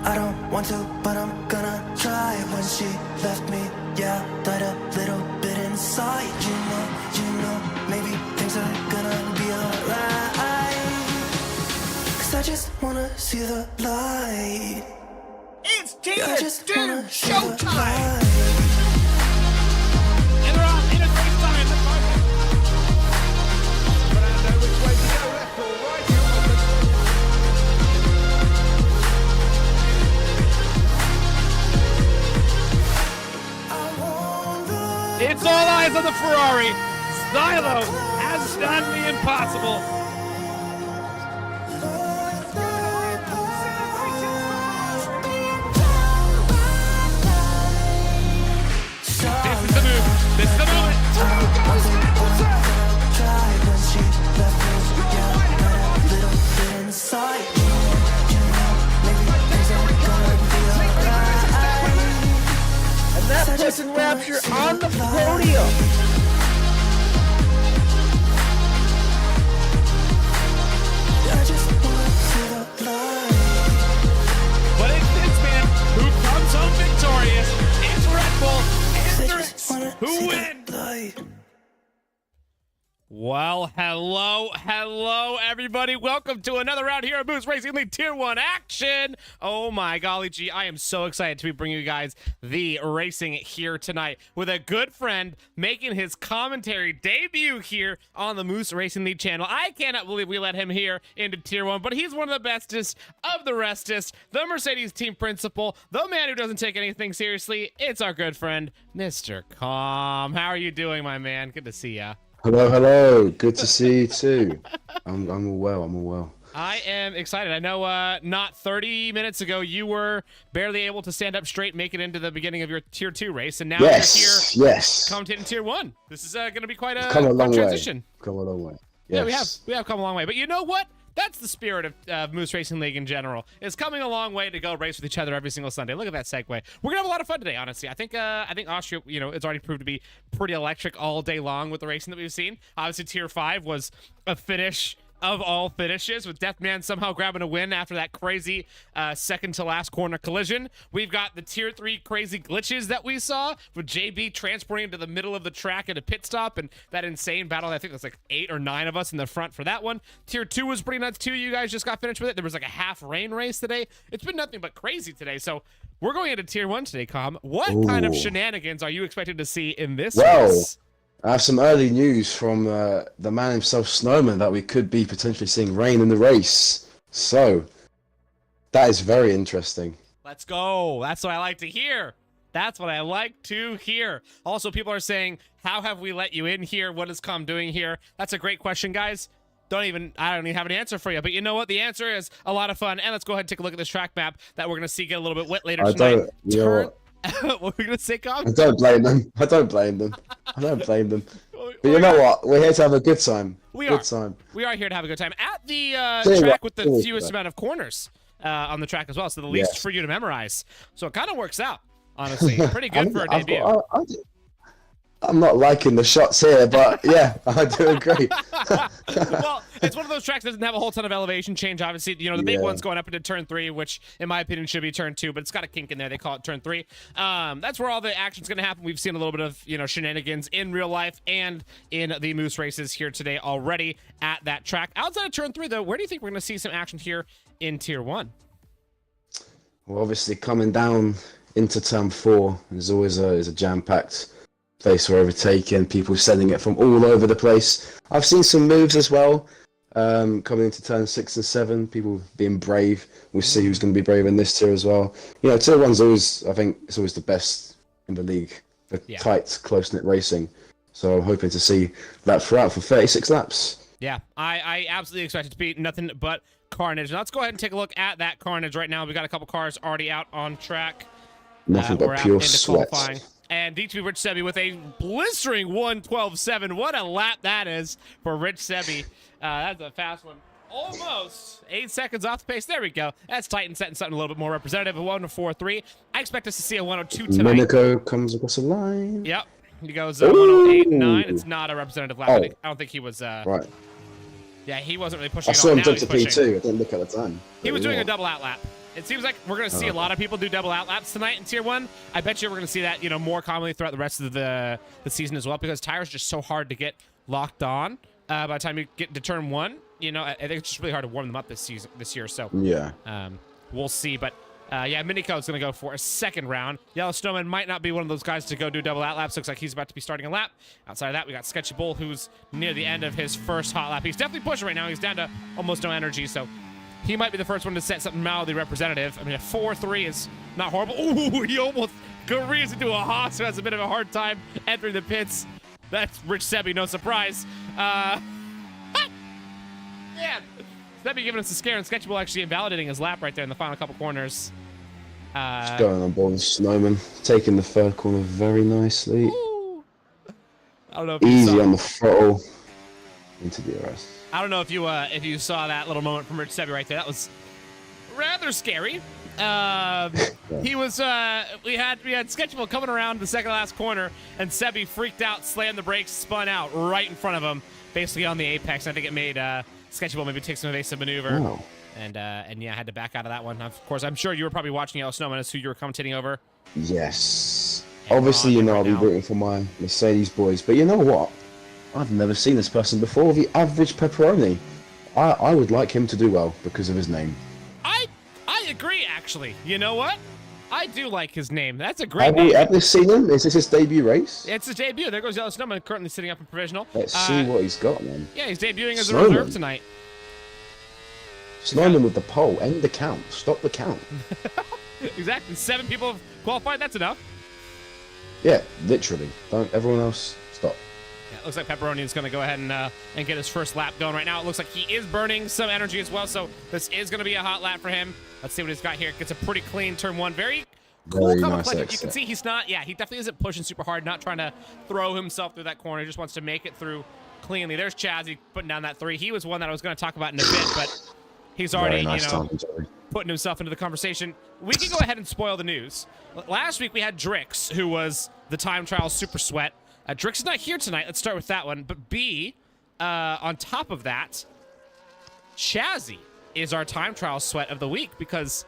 I don't want to, but I'm gonna try. When she left me, yeah, died a little bit inside. You know, maybe things are gonna be alright. 'Cause I just wanna see the light. It's Tier 2 showtime! And they're on in a great time at the moment. But I know which way to go, left or right. It's all eyes on the Ferrari. Stylo has done the impossible. This is the move. This is the moment. And that puts in Rapture on the podium. But it's this man who comes home victorious. It's Red Bull. Who wins? Well, hello, everybody. Welcome to another round here at Moose Racing League Tier 1 action. Oh my golly gee, I am so excited to be bringing you guys the racing here tonight with a good friend making his commentary debut here on the Moose Racing League channel. I cannot believe we let him here into Tier 1, but he's one of the bestest of the restest, the Mercedes team principal, the man who doesn't take anything seriously. It's our good friend, Mr. Calm. How are you doing, my man? Good to see ya. Hello. Good to see you too. I'm all well. I am excited. I know not 30 minutes ago you were barely able to stand up straight, make it into the beginning of your Tier 2 race, and now you're here commentating Tier 1. This is going to be quite a transition. Come a long way. Yes. Yeah, we have come a long way. But you know what? That's the spirit of Moose Racing League in general. It's coming a long way to go race with each other every single Sunday. Look at that segue. We're gonna have a lot of fun today, honestly. I think Austria, it's already proved to be pretty electric all day long with the racing that we've seen. Obviously, Tier 5 was a finish of all finishes, with Deathman somehow grabbing a win after that crazy second to last corner collision. We've got the Tier 3 crazy glitches that we saw with JB transporting into the middle of the track at a pit stop, and that insane battle. I think there's like 8 or 9 of us in the front for that one. Tier 2 was pretty nuts too. You guys just got finished with it. There was like a half rain race today. It's been nothing but crazy today. So we're going into Tier 1 today, Com. What kind of shenanigans are you expected to see in this race? I have some early news from the man himself, Snowman, that we could be potentially seeing rain in the race. So, that is very interesting. Let's go. That's what I like to hear. That's what I like to hear. Also, people are saying, how have we let you in here? What is Com doing here? That's a great question, guys. I don't even have an answer for you. But you know what? The answer is a lot of fun. And let's go ahead and take a look at this track map that we're going to see get a little bit wet later tonight. What were we going to say, Com? I don't blame them. I don't blame them. But you know what? We're here to have a good time. We are here to have a good time at the track with the fewest amount of corners on the track as well. So the least for you to memorize. So it kind of works out, honestly. Pretty good for a debut. I'm not liking the shots here, but yeah, I do agree. Well, it's one of those tracks that doesn't have a whole ton of elevation change. Obviously, the big one's going up into turn 3, which in my opinion should be turn 2, but it's got a kink in there. They call it turn 3. That's where all the action's going to happen. We've seen a little bit of, shenanigans in real life and in the Moose races here today already at that track. Outside of turn 3, though, where do you think we're going to see some action here in Tier 1? Well, obviously coming down into turn 4 is always a jam-packed place for overtaking, people sending it from all over the place. I've seen some moves as well, coming into turn 6 and 7, people being brave. We'll see who's going to be brave in this tier as well. Tier 1's always, I think, it's always the best in the league, the tight, close-knit racing. So I'm hoping to see that throughout for 36 laps. Yeah, I absolutely expect it to be nothing but carnage. Now let's go ahead and take a look at that carnage right now. We've got a couple cars already out on track. Nothing but pure sweat. Qualifying. And DTB Rich Sebi with a blistering 1:12.7. What a lap that is for Rich Sebi. That's a fast one. Almost 8 seconds off the pace. There we go. That's Titan setting something a little bit more representative. A 1:04.3. I expect us to see a 1:02 tonight. Monaco comes across the line. Yep. He goes 1:08.9. It's not a representative lap. I don't think he was. Right. Yeah, he wasn't really pushing. I saw him jump to P2. I didn't look at the time. He was doing a double out lap. It seems like we're going to see a lot of people do double out laps tonight in Tier 1. I bet you we're going to see that, more commonly throughout the rest of the season as well, because tires are just so hard to get locked on. By the time you get to turn 1, I think it's just really hard to warm them up this year. So yeah, we'll see. But Minico is going to go for a second round. Yellow Snowman might not be one of those guys to go do double out laps. Looks like he's about to be starting a lap. Outside of that, we got Sketchy Bull, who's near the end of his first hot lap. He's definitely pushing right now. He's down to almost no energy, so he might be the first one to set something mildly representative. I mean, a 4.3 is not horrible. Ooh, he almost careers into a Haas, who has a bit of a hard time entering the pits. That's Rich Sebi, no surprise. Man, Sebi giving us a scare, and Sketchable actually invalidating his lap right there in the final couple corners. Just going on board with Snowman, taking the third corner very nicely. Ooh. I don't know if easy on the throttle into the arrest. I don't know if you saw that little moment from Rich Sebi right there. That was rather scary. He was we had Sketchable coming around the second last corner, and Sebi freaked out, slammed the brakes, spun out right in front of him, basically on the apex. I think it made Sketchable maybe take some evasive maneuver. Wow. And had to back out of that one. Of course, I'm sure you were probably watching Yellow Snowman as who you were commentating over. Yes. Obviously, I'll be rooting for my Mercedes boys, but you know what? I've never seen this person before, the average pepperoni. I would like him to do well because of his name. I agree, actually. You know what? I do like his name. That's a great name. Have we ever seen him? Is this his debut race? It's his debut. There goes Yellow Snowman, currently sitting up in provisional. Let's see what he's got, man. Yeah, he's debuting as a reserve tonight. Snowman with the pole. End the count. Stop the count. Exactly. 7 people have qualified. That's enough. Yeah, literally. Don't everyone else stop. Yeah, it looks like Pepperoni is going to go ahead and get his first lap going right now. It looks like he is burning some energy as well, so this is going to be a hot lap for him. Let's see what he's got here. Gets a pretty clean turn 1. Very cool nice exit. You can see he's not, he definitely isn't pushing super hard, not trying to throw himself through that corner. He just wants to make it through cleanly. There's Chazzy putting down that 3. He was one that I was going to talk about in a bit, but he's already, Very nice timing, Joey. putting himself into the conversation. We can go ahead and spoil the news. Last week we had Drix, who was the time trial super sweat. Drix is not here tonight. Let's start with that one. But B, on top of that, Chazzy is our time trial sweat of the week because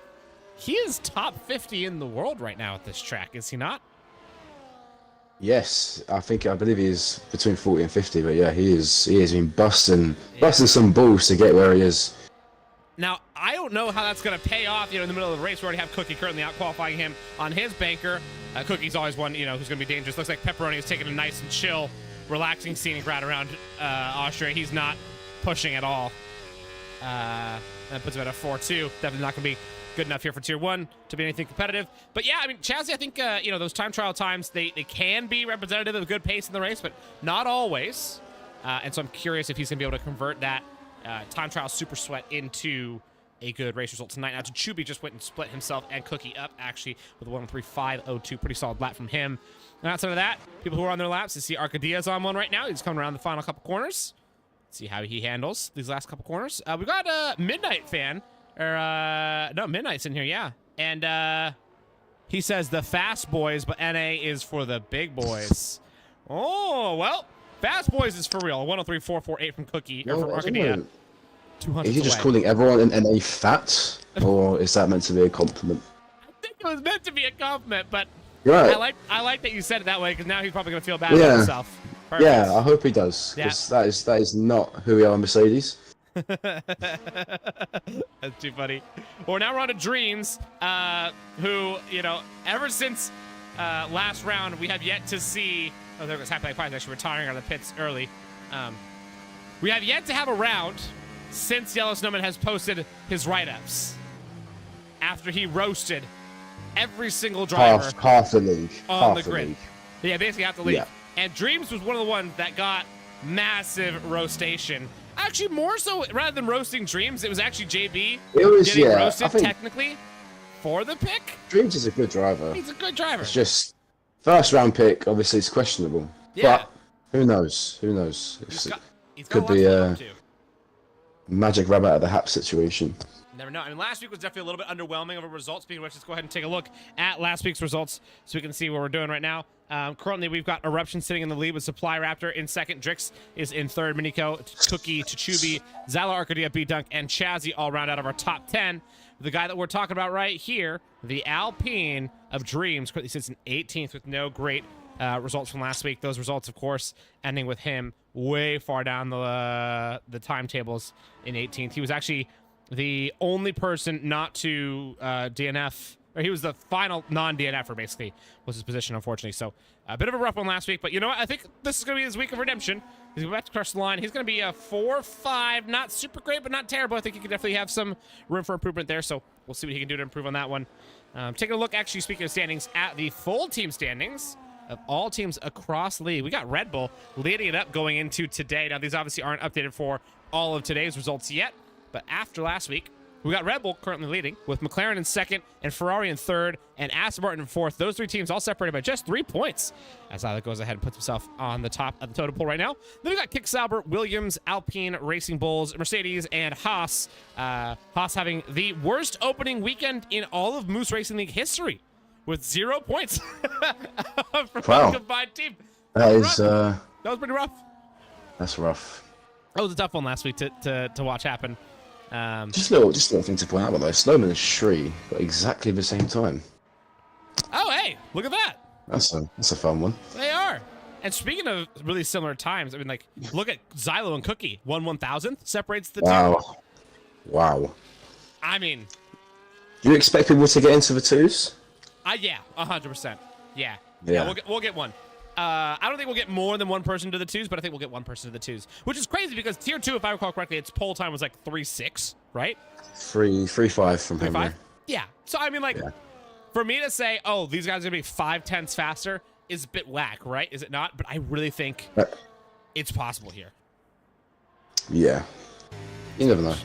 he is top 50 in the world right now at this track, is he not? Yes, I believe he is between 40 and 50, but yeah, he has been busting some balls to get where he is. Now, I don't know how that's going to pay off, in the middle of the race. We already have Cookie currently out qualifying him on his banker. Cookie's always one, who's going to be dangerous. Looks like Pepperoni is taking a nice and chill, relaxing scenic route around Austria. He's not pushing at all. That puts him at a 4-2. Definitely not going to be good enough here for Tier 1 to be anything competitive. But yeah, I mean, Chazzy, I think, those time trial times, they can be representative of a good pace in the race, but not always. And so I'm curious if he's going to be able to convert that time trial super sweat into a good race result tonight. Now, Chubby just went and split himself and Cookie up, actually, with a 1:03.502. Pretty solid lap from him. And outside of that, people who are on their laps, you see Arcadia's on one right now. He's coming around the final couple corners. Let's see how he handles these last couple corners. We've got a Midnight fan. No, Midnight's in here, yeah. And he says the fast boys, but NA is for the big boys. Oh, well, fast boys is for real. 103.448 from Cookie, or from Arcadia. 200 Is he just away. calling everyone in NA fat, or is that meant to be a compliment? I think it was meant to be a compliment, but Right. I like that you said it that way, because now he's probably going to feel bad about himself. Perfect. Yeah, I hope he does, because that is not who we are in Mercedes. That's too funny. Well, now we're on to Dreams, who, ever since last round, we have yet to see. Oh, there goes Happy Pie actually retiring out of the pits early. We have yet to have a round since Yellow Snowman has posted his write-ups after he roasted every single driver Half the league. on half the grid. league. Yeah, basically have to leave. Yeah. And Dreams was one of the ones that got massive roastation. Actually, more so, rather than roasting Dreams, it was actually JB getting roasted, I think technically, for the pick. Dreams is a good driver. He's a good driver. It's just first round pick. Obviously, it's questionable. Yeah. But who knows? Who knows? He's got could lots be to live up to. magic rabbit out of the hat situation. Never know. I mean, last week was definitely a little bit underwhelming of a result. Speaking of which, let's go ahead and take a look at last week's results so we can see what we're doing right now. Currently, we've got Eruption sitting in the lead with Supply Raptor in second. Drix is in third. Miniko, Cookie, Chichubi, Zala, Arcadia, B-Dunk, and Chazzy all round out of our top 10. The guy that we're talking about right here, the Alpine of Dreams, currently sits in 18th with no great results from last week. Those results, of course, ending with him way far down the timetables in 18th. He was actually the only person not to DNF, or he was the final non-DNFer, basically, was his position, unfortunately. So a bit of a rough one last week, but you know what? I think this is going to be his week of redemption. He's about to crush the line. He's going to be a 4-5, not super great, but not terrible. I think he could definitely have some room for improvement there, so we'll see what he can do to improve on that one. Taking a look, actually, speaking of standings, at the full team standings of all teams across the league. We got Red Bull leading it up going into today. Now, these obviously aren't updated for all of today's results yet, but after last week, we got Red Bull currently leading with McLaren in second and Ferrari in third and Aston Martin in fourth. Those three teams all separated by just 3 points as Isla goes ahead and puts himself on the top of the totem pole right now. Then we got Kick Sauber, Williams, Alpine, Racing Bulls, Mercedes, and Haas. Haas having the worst opening weekend in all of Moose Racing League history with 0 points from Wow. the combined team. That is That was pretty rough. that's rough. That was a tough one last week to watch happen. Just a little thing to point out, by the way. Snowman and Shri got exactly the same time. Oh, hey, look at that. That's a fun one. They are. And speaking of really similar times, I mean, like, look at Xylo and Cookie. 1/1000th separates the two. Wow. I mean, Do you expect people to get into the twos? yeah, 100%. Yeah. Yeah. We'll get one. I don't think we'll get more than one person to the twos, but I think we'll get one person to the twos, which is crazy because tier 2, if I recall correctly, its poll time was like 3.6, right? 3.5 from 3.5? memory. Yeah. So, I mean, like, for me to say, oh, these guys are going to be 5/10ths faster is a bit whack, right? Is it not? But I really think it's possible here. Yeah. You never know.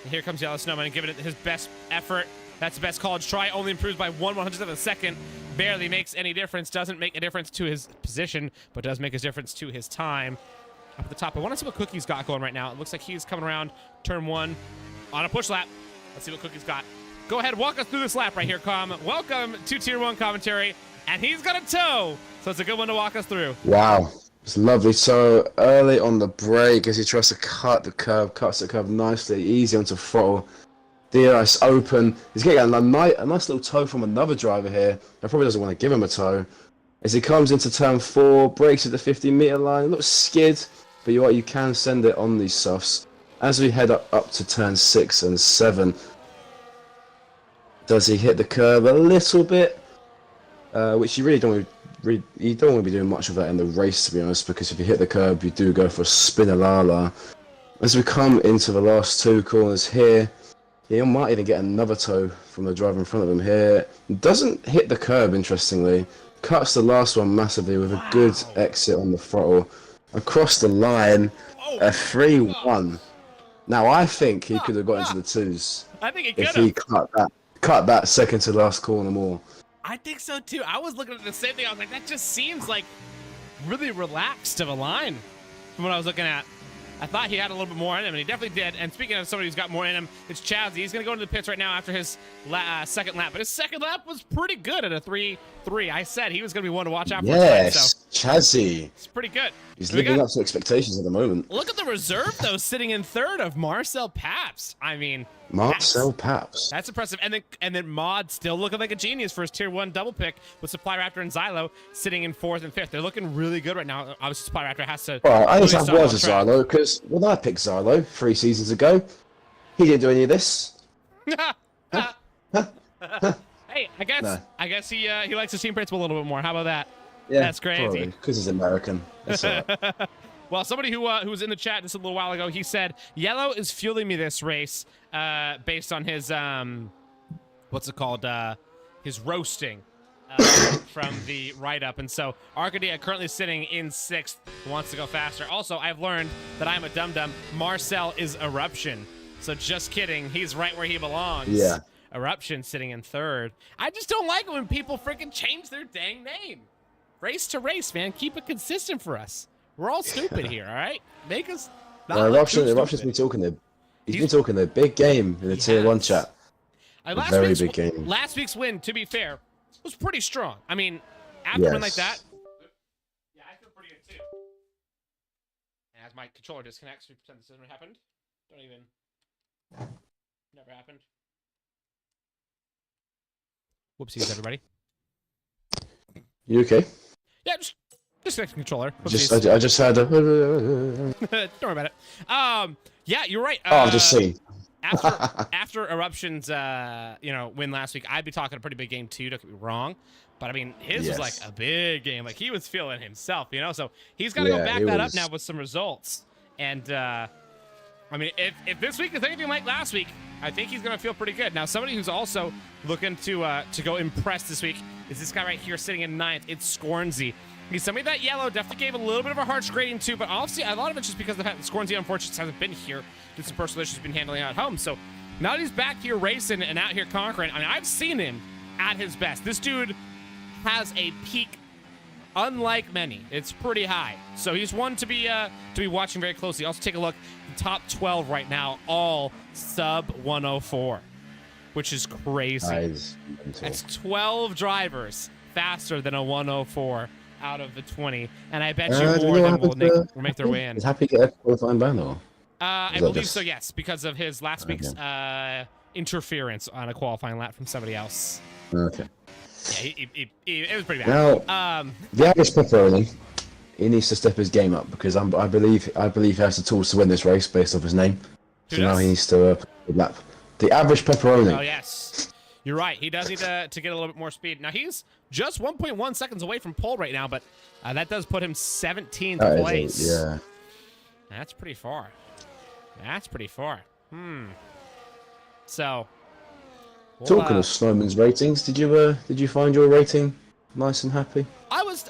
And here comes Yellow Snowman and giving it his best effort. That's the best college try. Only improves by 1/100th of a second. Barely makes any difference. Doesn't make a difference to his position, but does make a difference to his time. up at the top. I want to see what Cookie's got going right now. It looks like he's coming around turn 1 on a push lap. Let's see what Cookie's got. Go ahead, walk us through this lap right here, Com. Welcome to Tier 1 commentary. And he's got a toe, so it's a good one to walk us through. Wow, it's lovely. So early on the brake as he tries to cut the curb, cuts the curb nicely, easy onto throttle. DRS open. He's getting a nice little toe from another driver here. That probably doesn't want to give him a toe. As he comes into turn 4, brakes at the 50-meter line, a little skid, but you can send it on these softs. As we head up to turn 6 and 7, does he hit the curb a little bit? Which you really don't want to be doing much of that in the race, to be honest, because if you hit the curb, you do go for a spin-a-la-la. As we come into the last 2 corners here, he might even get another toe from the driver in front of him here. Doesn't hit the curb, interestingly. Cuts the last one massively with a good exit on the throttle. Across the line, a 3-1. Now, I think he could have got into the 2s. I think he could have. If he cut that second to last corner more. I think so too. I was looking at the same thing. I was like, that just seems like really relaxed of a line from what I was looking at. I thought he had a little bit more in him, and he definitely did. And speaking of somebody who's got more in him, it's Chazzy. He's going to go into the pits right now after his second lap. But his second lap was pretty good at a 3-3. I said he was going to be one to watch out for. Yes, Chazzy. It's pretty good. He's living up to expectations at the moment. Look at the reserve, though, sitting in 3rd of Marcel Paps. I mean, Marcel Paps. That's impressive. And then Mod still looking like a genius for his Tier 1 double pick with Supply Raptor and Xylo sitting in 4th and 5th. They're looking really good right now. Obviously, Supply Raptor has to... Well, I just have words with Xylo, because when I picked Xylo 3 seasons ago, he didn't do any of this. Hey, I guess he likes his team principal a little bit more. How about that? Yeah, that's crazy. Because he's American. That's all right. Well, somebody who was in the chat just a little while ago, he said, Yellow is fueling me this race based on his, what's it called, his roasting from the write-up. And so Arcadia currently sitting in 6th, wants to go faster. Also, I've learned that I'm a dum-dum. Marcel is Eruption. So just kidding. He's right where he belongs. Yeah. Eruption sitting in 3rd. I just don't like it when people freaking change their dang name. Race to race, man. Keep it consistent for us. We're all stupid here, all right? Make us not look too Eruption's stupid. been talking there. He's been talking a big game in the Tier 1 chat. A very big game. Last week's win, to be fair, was pretty strong. I mean, after a win like that, yeah, I feel pretty good too. And as my controller disconnects, we pretend this hasn't happened. Never happened. Whoopsies, everybody. You okay? Yeah, just disconnect the controller. I just had a... Don't worry about it. Yeah, you're right. I'm just saying. after Eruption's win last week, I'd be talking a pretty big game too, don't get me wrong. But I mean, his was like a big game. Like he was feeling himself, so he's got to go back that up now with some results. And I mean, if this week is anything like last week, I think he's gonna feel pretty good. Now, somebody who's also looking to go impress this week is this guy right here sitting in 9th. It's Scornsy. He's somebody that Yellow definitely gave a little bit of a harsh grading to, but obviously a lot of it's just because of the fact that Scornsy unfortunately hasn't been here. Due to some personal issues been handling at home. So now that he's back here racing and out here conquering, I mean, I've seen him at his best. This dude has a peak unlike many. It's pretty high. So he's one to be watching very closely. Also take a look. The top 12 right now, all sub 104, which is crazy. That's 12 drivers faster than a 104 out of the 20, and I bet you more than will make their way in. Is Happy get a qualifying ban or? I believe so, yes, because of his last week's interference on a qualifying lap from somebody else. Okay. Yeah, it was pretty bad. Now, the average pepperoni, he needs to step his game up because I believe he has the tools to win this race based off his name. So now he needs to lap. The average pepperoni. Oh yes, you're right. He does need to get a little bit more speed. Now he's just 1.1 seconds away from pole right now, but that does put him 17th place. Yeah. That's pretty far. That's pretty far. So. Talking of Snowman's ratings, did you find your rating nice and happy? I was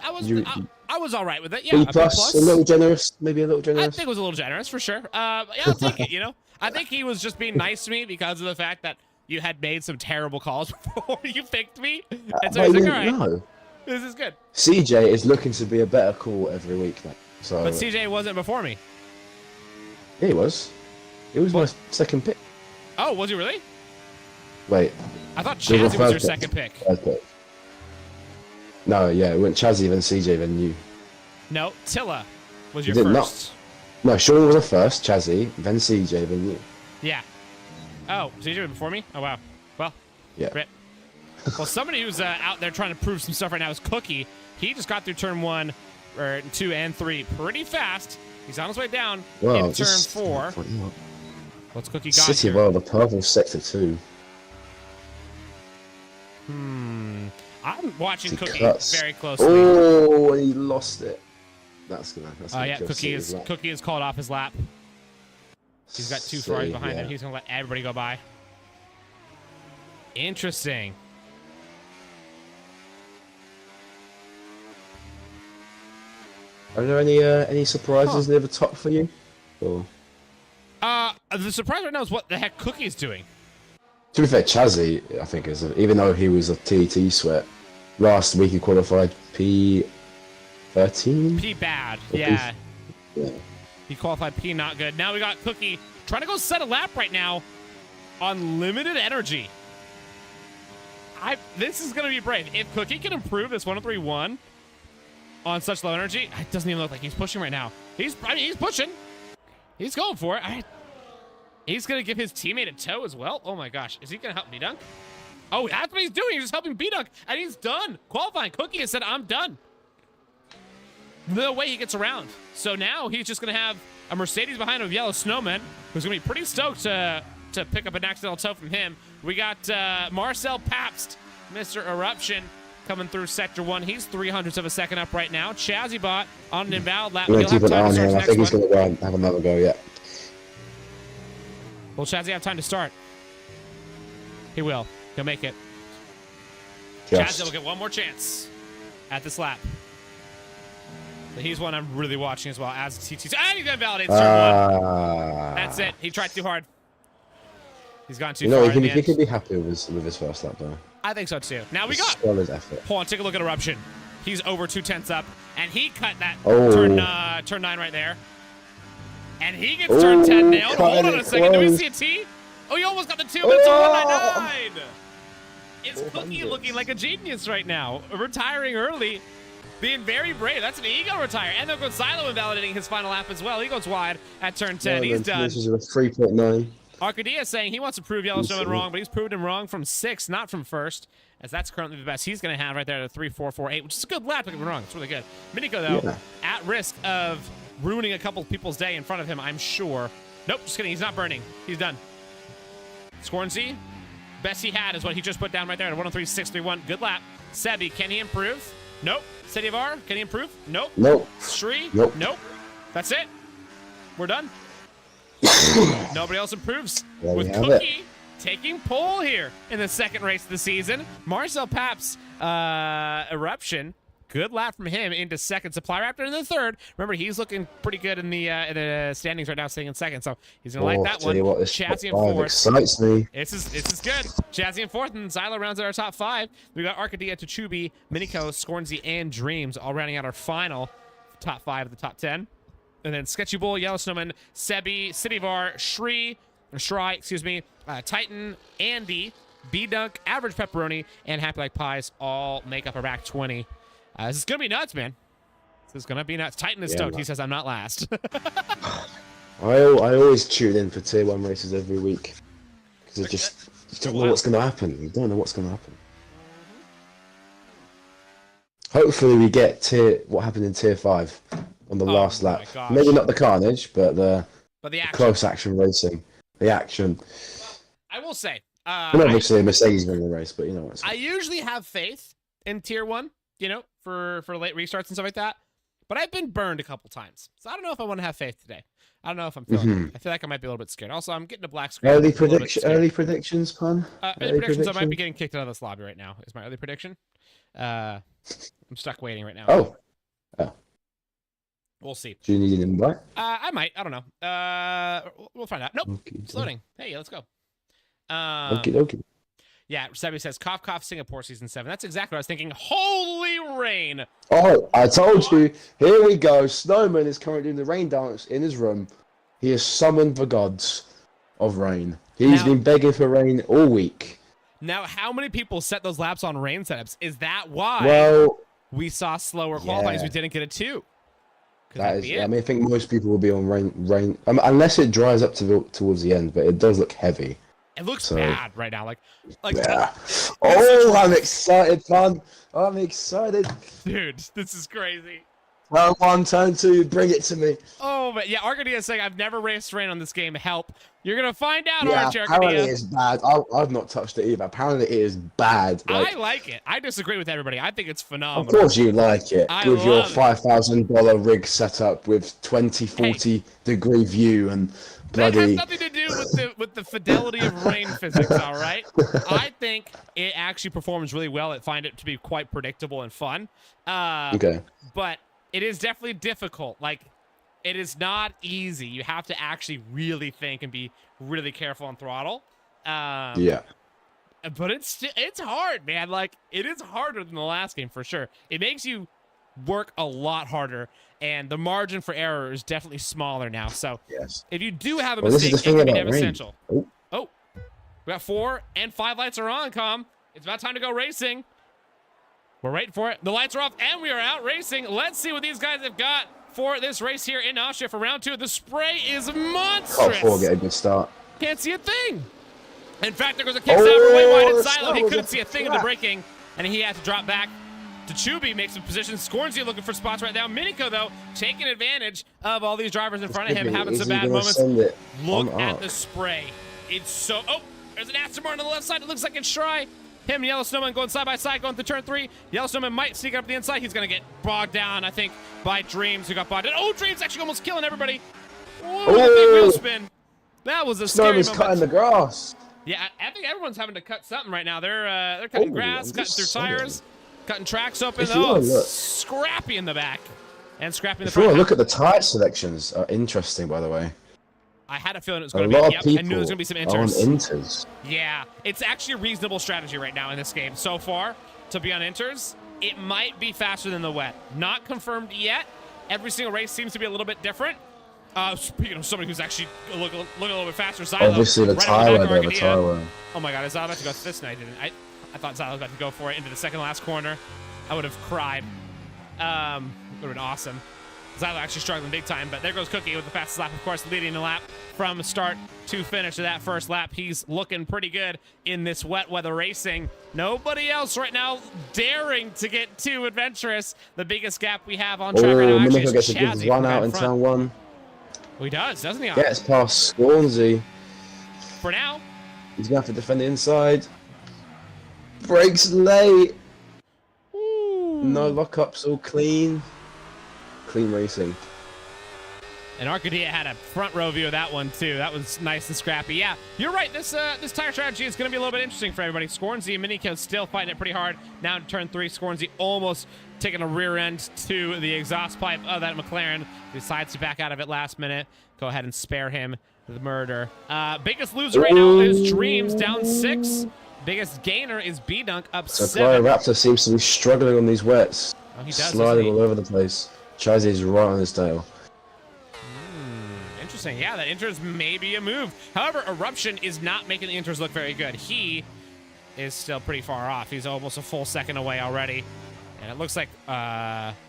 all right with it. Yeah, B plus, a little generous, maybe a little generous. I think it was a little generous for sure. Yeah, I'll take it. I think he was just being nice to me because of the fact that you had made some terrible calls before you picked me, and so he's like, all right, this is good. CJ is looking to be a better call every week, mate. So, But CJ wasn't before me. yeah, he was. He was my second pick. Oh, was he really? Wait. I thought He Chazzy was your first second pick. Third pick. No, yeah, it went Chazzy, then CJ, then you. No, Tilla was You your did first. not. No, Sean was the first, Chazzy, then CJ, then you. Yeah. Oh, CJ was before me? Oh, wow. Well, Yeah. rip. Well, somebody who's out there trying to prove some stuff right now is Cookie. He just got through turn 1, or 2, and 3 pretty fast. He's on his way down in turn 4. What's Cookie got City, here? well, the purple sector too. I'm watching He Cookie cuts. very closely. Oh, he lost it. That's gonna Yeah, kill Cookie City is as well. Cookie is called off his lap. He's got 2 Ferraris City, behind yeah. him. He's gonna let everybody go by. Interesting. Are there any surprises near the top for you? Or The surprise right now is what the heck Cookie's doing. to be fair, Chazzy, I think even though he was a TT sweat last week, he qualified P13. P bad. Or Yeah. Yeah. He qualified P not good. Now we got Cookie trying to go set a lap right now on limited energy. This is going to be brave. If Cookie can improve this 1-3-1 on such low energy, it doesn't even look like he's pushing right now. He's pushing. He's going for it. He's going to give his teammate a tow as well. Oh my gosh. Is he going to help B-Dunk? Oh, that's what he's doing. He's just helping B-Dunk, and he's done. Qualifying. Cookie has said, I'm done. No way he gets around. So now he's just going to have a Mercedes behind him of Yellow Snowman, who's going to be pretty stoked to pick up an accidental tow from him. We got Marcel Pabst, Mr. Eruption, coming through Sector 1. He's 300ths of a second up right now. Chazzybot on an invalid lap. I'm He'll gonna have keep an time eye to on start him. the I next think he's one. gonna go and have another go. Yeah. Will Chazzy have time to start? He will. He'll make it. Just. Chazzy will get one more chance at this lap. But he's one I'm really watching as well as TT. And he's gonna validate turn 1. That's it. He tried too hard. He's gone too far. He can be happy with his first lap though. I think so too. Now we got. Solid effort. Hold on, take a look at Eruption. He's over 2/10 up, and he cut that Oh. turn 9 right there. And he gets turn 10 nailed. Hold on a second. Do we see a T? Oh, he almost got the 2, but it's a 199. Is Cookie looking like a genius right now? Retiring early, being very brave. That's an ego retire. And they'll go Silo invalidating his final lap as well. He goes wide at turn 10. He's done. This is a 3.9. Arcadia saying he wants to prove Yellow Snowman wrong, but he's proved him wrong from 6th, not from 1st, as that's currently the best he's going to have right there at a 3.448, which is a good lap, don't get me wrong. It's really good. Miniko, though, at risk of ruining a couple people's day in front of him, I'm sure. Nope, just kidding. He's not burning. He's done. Scornsy, best he had is what he just put down right there at 103.631. Good lap. Sebi, can he improve? Nope. Sedivar, can he improve? Nope. Nope. Shri? Nope. Nope. That's it. We're done. Nobody else improves. There we With have Cookie taking pole here in the second race of the season. Marcel Paps, Eruption. Good lap from him into second. Supply Raptor in the third. Remember, he's looking pretty good in the standings right now, sitting in second. So he's gonna like that tell one. you what, this Chazzy in top five fourth. excites me. This is good. Chazzy in fourth, and Xylo rounds out our top 5. We got Arcadia, Tachubi, Miniko, Scornsy, and Dreams all rounding out our final top 5 of the top 10. And then Sketchy Bull, Yellow Snowman, Sebi, Cityvar, Shri, Titan, Andy, B-Dunk, Average Pepperoni, and Happy Like Pies all make up a rack 20. This is going to be nuts, man. This is going to be nuts. Titan is stoked. Man. He says, I'm not last. I always tune in for tier 1 races every week because you don't know what's going to happen. You don't know what's going to happen. Hopefully we get what happened in tier 5 on the last lap. Gosh. Maybe not the carnage, but the action. close action racing. The action. I will say. Well, obviously a Mercedes winning the race, but you know what. I usually have faith in tier 1, for late restarts and stuff like that. But I've been burned a couple times. So I don't know if I want to have faith today. I don't know if I'm feeling it. I feel like I might be a little bit scared. Also, I'm getting a black screen. Early predictions, pun. Early predictions, I might be getting kicked out of this lobby right now. Is my early prediction. I'm stuck waiting right now. Oh. We'll see. Do you need an invite? I might. I don't know. We'll find out. Nope. Okay. It's loading. Hey, let's go. Okay. Yeah, Yeah, Sebi says, cough, cough, Singapore season 7. That's exactly what I was thinking. Holy rain! Oh, I told you. Here we go. Snowman is currently doing the rain dance in his room. He has summoned the gods of rain. He's been begging for rain all week. Now, how many people set those laps on rain setups? Is that why we saw slower qualifying? We didn't get a 2? That is, I mean, I think most people will be on rain unless it dries up towards the end, but it does look heavy. It looks bad right now. Like yeah. Oh, I'm excited, man. I'm excited. Dude, this is crazy. Turn 1, turn 2, bring it to me. Oh, but yeah, Arcadia is saying, I've never raced rain on this game. Help. You're going to find out, yeah, aren't you, apparently Arcadia? it's bad. I've not touched it either. Apparently it is bad. I like it. I disagree with everybody. I think it's phenomenal. Of course you like it. With your $5,000 rig setup with 40 degree view and bloody... That has nothing to do with the fidelity of rain physics, all right? I think it actually performs really well. I find it to be quite predictable and fun. Okay. But it is definitely difficult. Like, it is not easy. You have to actually really think and be really careful on throttle. Yeah. But it's hard, man. Like, it is harder than the last game for sure. It makes you work a lot harder, and the margin for error is definitely smaller now. So if you do have a mistake, it can be damn essential. Oh, we got 4 and 5 lights are on, Com. It's about time to go racing. We're waiting for it. The lights are off, and we are out racing. Let's see what these guys have got for this race here in Austria for round 2. The spray is monstrous. Can't get a good start. Can't see a thing. In fact, there goes a kick-stabber way wide and silent. He couldn't see a thing in the braking, and he had to drop back. To Chubby makes some position. Scornsy looking for spots right now. Miniko, though, taking advantage of all these drivers in front of him, having some bad moments. Look at the spray. It's so... Oh, there's an Aston Martin on the left side. It looks like it's Shry. Him and Yellow Snowman going side by side, going to turn 3. Yellow Snowman might sneak up the inside. He's going to get bogged down, I think, by Dreams, who got bogged down. Oh, Dreams actually almost killing everybody. Whoa, with a big wheel spin. That was a scary moment. Cutting the grass. Yeah, I think everyone's having to cut something right now. They're cutting grass, cutting through tires, cutting tracks open. Oh, scrappy in the back. And scrappy in the front. Look at the tire selections. Are interesting, by the way. I had a feeling it was going to be. Yep, I knew there was going to be some inters. Yeah, it's actually a reasonable strategy right now in this game so far to be on inters. It might be faster than the wet. Not confirmed yet. Every single race seems to be a little bit different. Speaking of somebody who's actually looking a little bit faster, Xylo. Obviously, the tire wear. Oh my God, is Xylo about to go to this? No, I didn't. I thought Xylo was about to go for it into the second last corner. I would have cried. Would have been awesome. Xylo actually struggling big time, but there goes Cookie with the fastest lap, of course, leading the lap from start to finish of that first lap. He's looking pretty good in this wet weather racing. Nobody else right now daring to get too adventurous. The biggest gap we have on track right now actually is gets a good run out in turn 1. Well, he does, doesn't he? Gets past Scornsy. For now. He's going to have to defend the inside. Brakes late. Ooh. No lockups, all clean. Clean racing. And Arcadia had a front row view of that one too. That was nice and scrappy. Yeah, you're right. This tire strategy is going to be a little bit interesting for everybody. Scornsy and Miniko still fighting it pretty hard. Now in turn 3, Scornsy almost taking a rear end to the exhaust pipe of that McLaren. Decides to back out of it last minute. Go ahead and spare him the murder. Biggest loser right now is Dreams, down 6. Biggest gainer is B-Dunk, up 7. Supply Raptor seems to be struggling on these wets. Oh, he does, sliding all over the place. Chazy's right on his tail. Interesting. Yeah, that inters may be a move. However, Eruption is not making the inters look very good. He is still pretty far off. He's almost a full second away already. And it looks like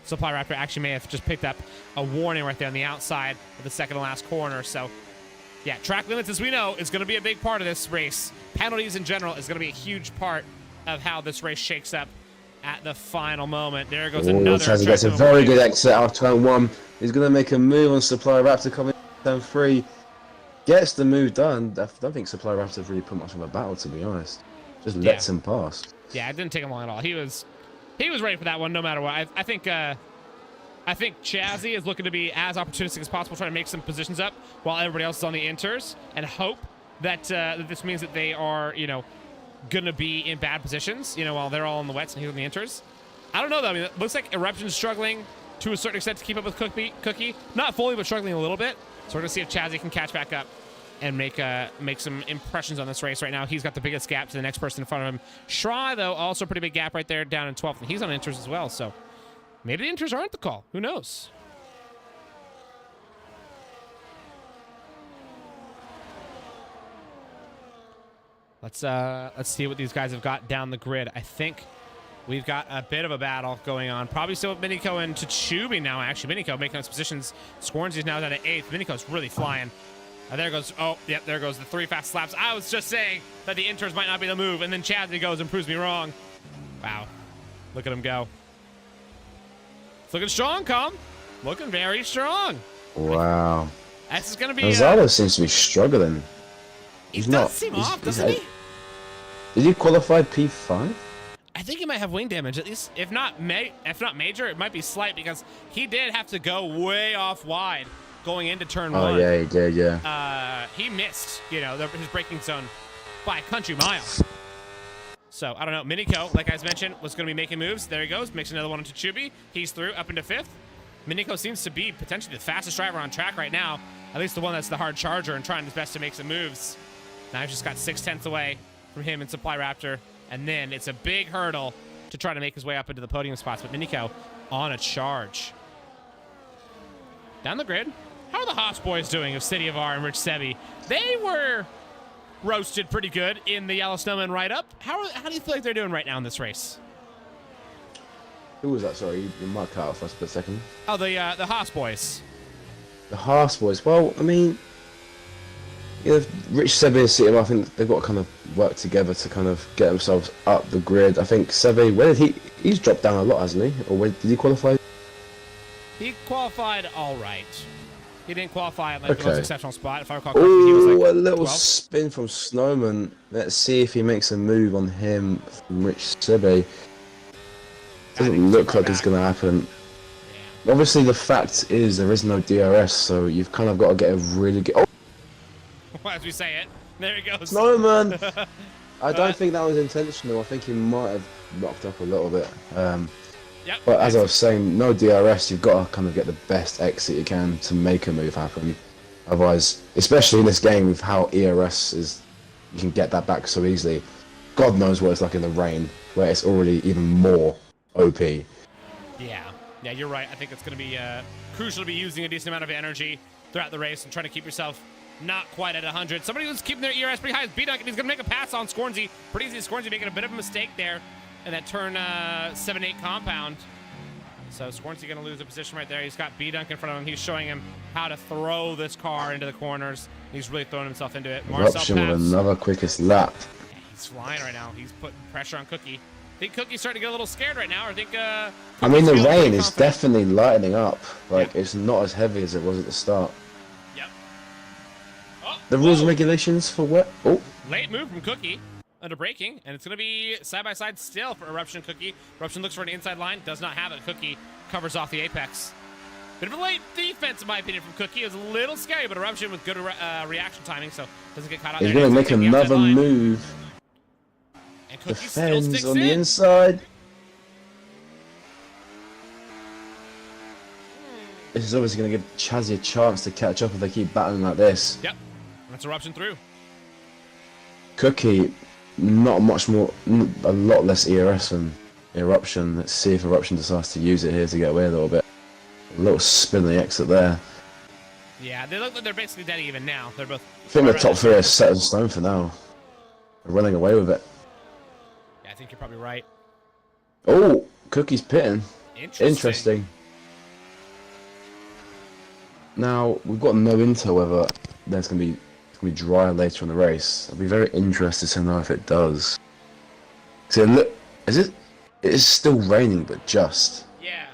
Supply Raptor actually may have just picked up a warning right there on the outside of the second to last corner. So, yeah, track limits, as we know, is going to be a big part of this race. Penalties in general is going to be a huge part of how this race shakes up at the final moment. There goes another. Chazzy gets a very good exit out of turn 1. He's going to make a move on Supply Raptor coming turn 3. Gets the move done. I don't think Supply Raptor really put much of a battle, to be honest. Just lets him pass. Yeah, it didn't take him long at all. He was ready for that one no matter what. I think Chazzy is looking to be as opportunistic as possible, trying to make some positions up while everybody else is on the inters, and hope that that this means that they are, going to be in bad positions, while they're all on the wets and he's on the inters. I don't know, though. I mean, it looks like Eruption's struggling to a certain extent to keep up with Cookie. Not fully, but struggling a little bit. So we're going to see if Chazzy can catch back up. and make some impressions on this race right now. He's got the biggest gap to the next person in front of him. Shry, though, also a pretty big gap right there, down in 12th, and he's on inters as well. So maybe the inters aren't the call. Who knows? Let's see what these guys have got down the grid. I think we've got a bit of a battle going on. Probably still with Miniko and Tachubi now, actually. Miniko making those positions. Scornsy's now down to 8th. Miniko's really flying. There goes, oh, yep, there goes the 3 fast slaps. I was just saying that the inters might not be the move, and then Chazzy goes and proves me wrong. Wow. Look at him go. It's looking strong, Com. Looking very strong. Wow. This is going to be... Gonzalo seems to be struggling. He does seem off, doesn't he? Did he qualify P5? I think he might have wing damage, at least. If not major, it might be slight, because he did have to go way off wide going into turn 1. Oh, yeah, he did, yeah. He missed, his braking zone by a country mile. So, I don't know. Miniko, like I mentioned, was going to be making moves. There he goes. Makes another one into Chubi. He's through, up into 5th. Miniko seems to be potentially the fastest driver on track right now. At least the one that's the hard charger and trying his best to make some moves. Now he's just got 6/10 away from him in Supply Raptor. And then it's a big hurdle to try to make his way up into the podium spots. But Miniko on a charge. Down the grid. How are the Haas boys doing of City of R and Rich Sebi? They were roasted pretty good in the Yellow Snowman write-up. How do you feel like they're doing right now in this race? Who was that? Sorry, you might cut out for us for a second. Oh, the Haas boys. The Haas boys. Well, I mean, Rich Sebi and City, I think they've got to kind of work together to kind of get themselves up the grid. I think Sebi, where did he's dropped down a lot, hasn't he? Or did he qualify? He qualified all right. He didn't qualify at the most exceptional spot. If I recall correctly, Ooh, he was like a little 12th. spin from Snowman. Let's see if he makes a move on him from Rich Sebi. Doesn't look like it's going to happen. Yeah. Obviously, the fact is there is no DRS, so you've kind of got to get a really good... Oh! Well, as we say it, there he goes. Snowman! I don't think that was intentional. I think he might have knocked up a little bit. Yep. But as I was saying, no DRS, you've got to kind of get the best exit you can to make a move happen. Otherwise, especially in this game with how ERS is, you can get that back so easily. God knows what it's like in the rain, where it's already even more OP. Yeah, you're right. I think it's going to be crucial to be using a decent amount of energy throughout the race and trying to keep yourself not quite at 100. Somebody who's keeping their ERS pretty high is B-Dunk, and he's going to make a pass on Scornsy. Pretty easy. Scornsy making a bit of a mistake there in that turn 7-8 compound. So Scornsy going to lose a position right there. He's got B-Dunk in front of him. He's showing him how to throw this car into the corners. He's really throwing himself into it. Eruption with another quickest lap. Yeah, he's flying right now. He's putting pressure on Cookie. I think Cookie's starting to get a little scared right now. Or I think I mean, the rain is definitely lightening up. Like, it's not as heavy as it was at the start. Yep. Oh, the rules and regulations for what? Oh. Late move from Cookie under braking, and it's going to be side-by-side still for Eruption and Cookie. Eruption looks for an inside line, does not have it. Cookie covers off the apex. Bit of a late defense, in my opinion, from Cookie. It was a little scary, but Eruption with good reaction timing, so doesn't get caught out there. He's going to make another move. And Cookie Defends still sticks on in. the inside. This is obviously going to give Chazzy a chance to catch up if they keep battling like this. Yep, that's Eruption through. Cookie, not much more, a lot less ERS than Eruption. Let's see if Eruption decides to use it here to get away a little bit. A little spin on the exit there. Yeah, they look like they're basically dead even now. They're both. I think the top three are set in stone for now. They're running away with it. Yeah, I think you're probably right. Oh, Cookie's pitting. Interesting. Now, we've got no intel whether there's going to be dry later in the race. I'll be very interested to know if it does. So look, it is still raining, but just. Yeah.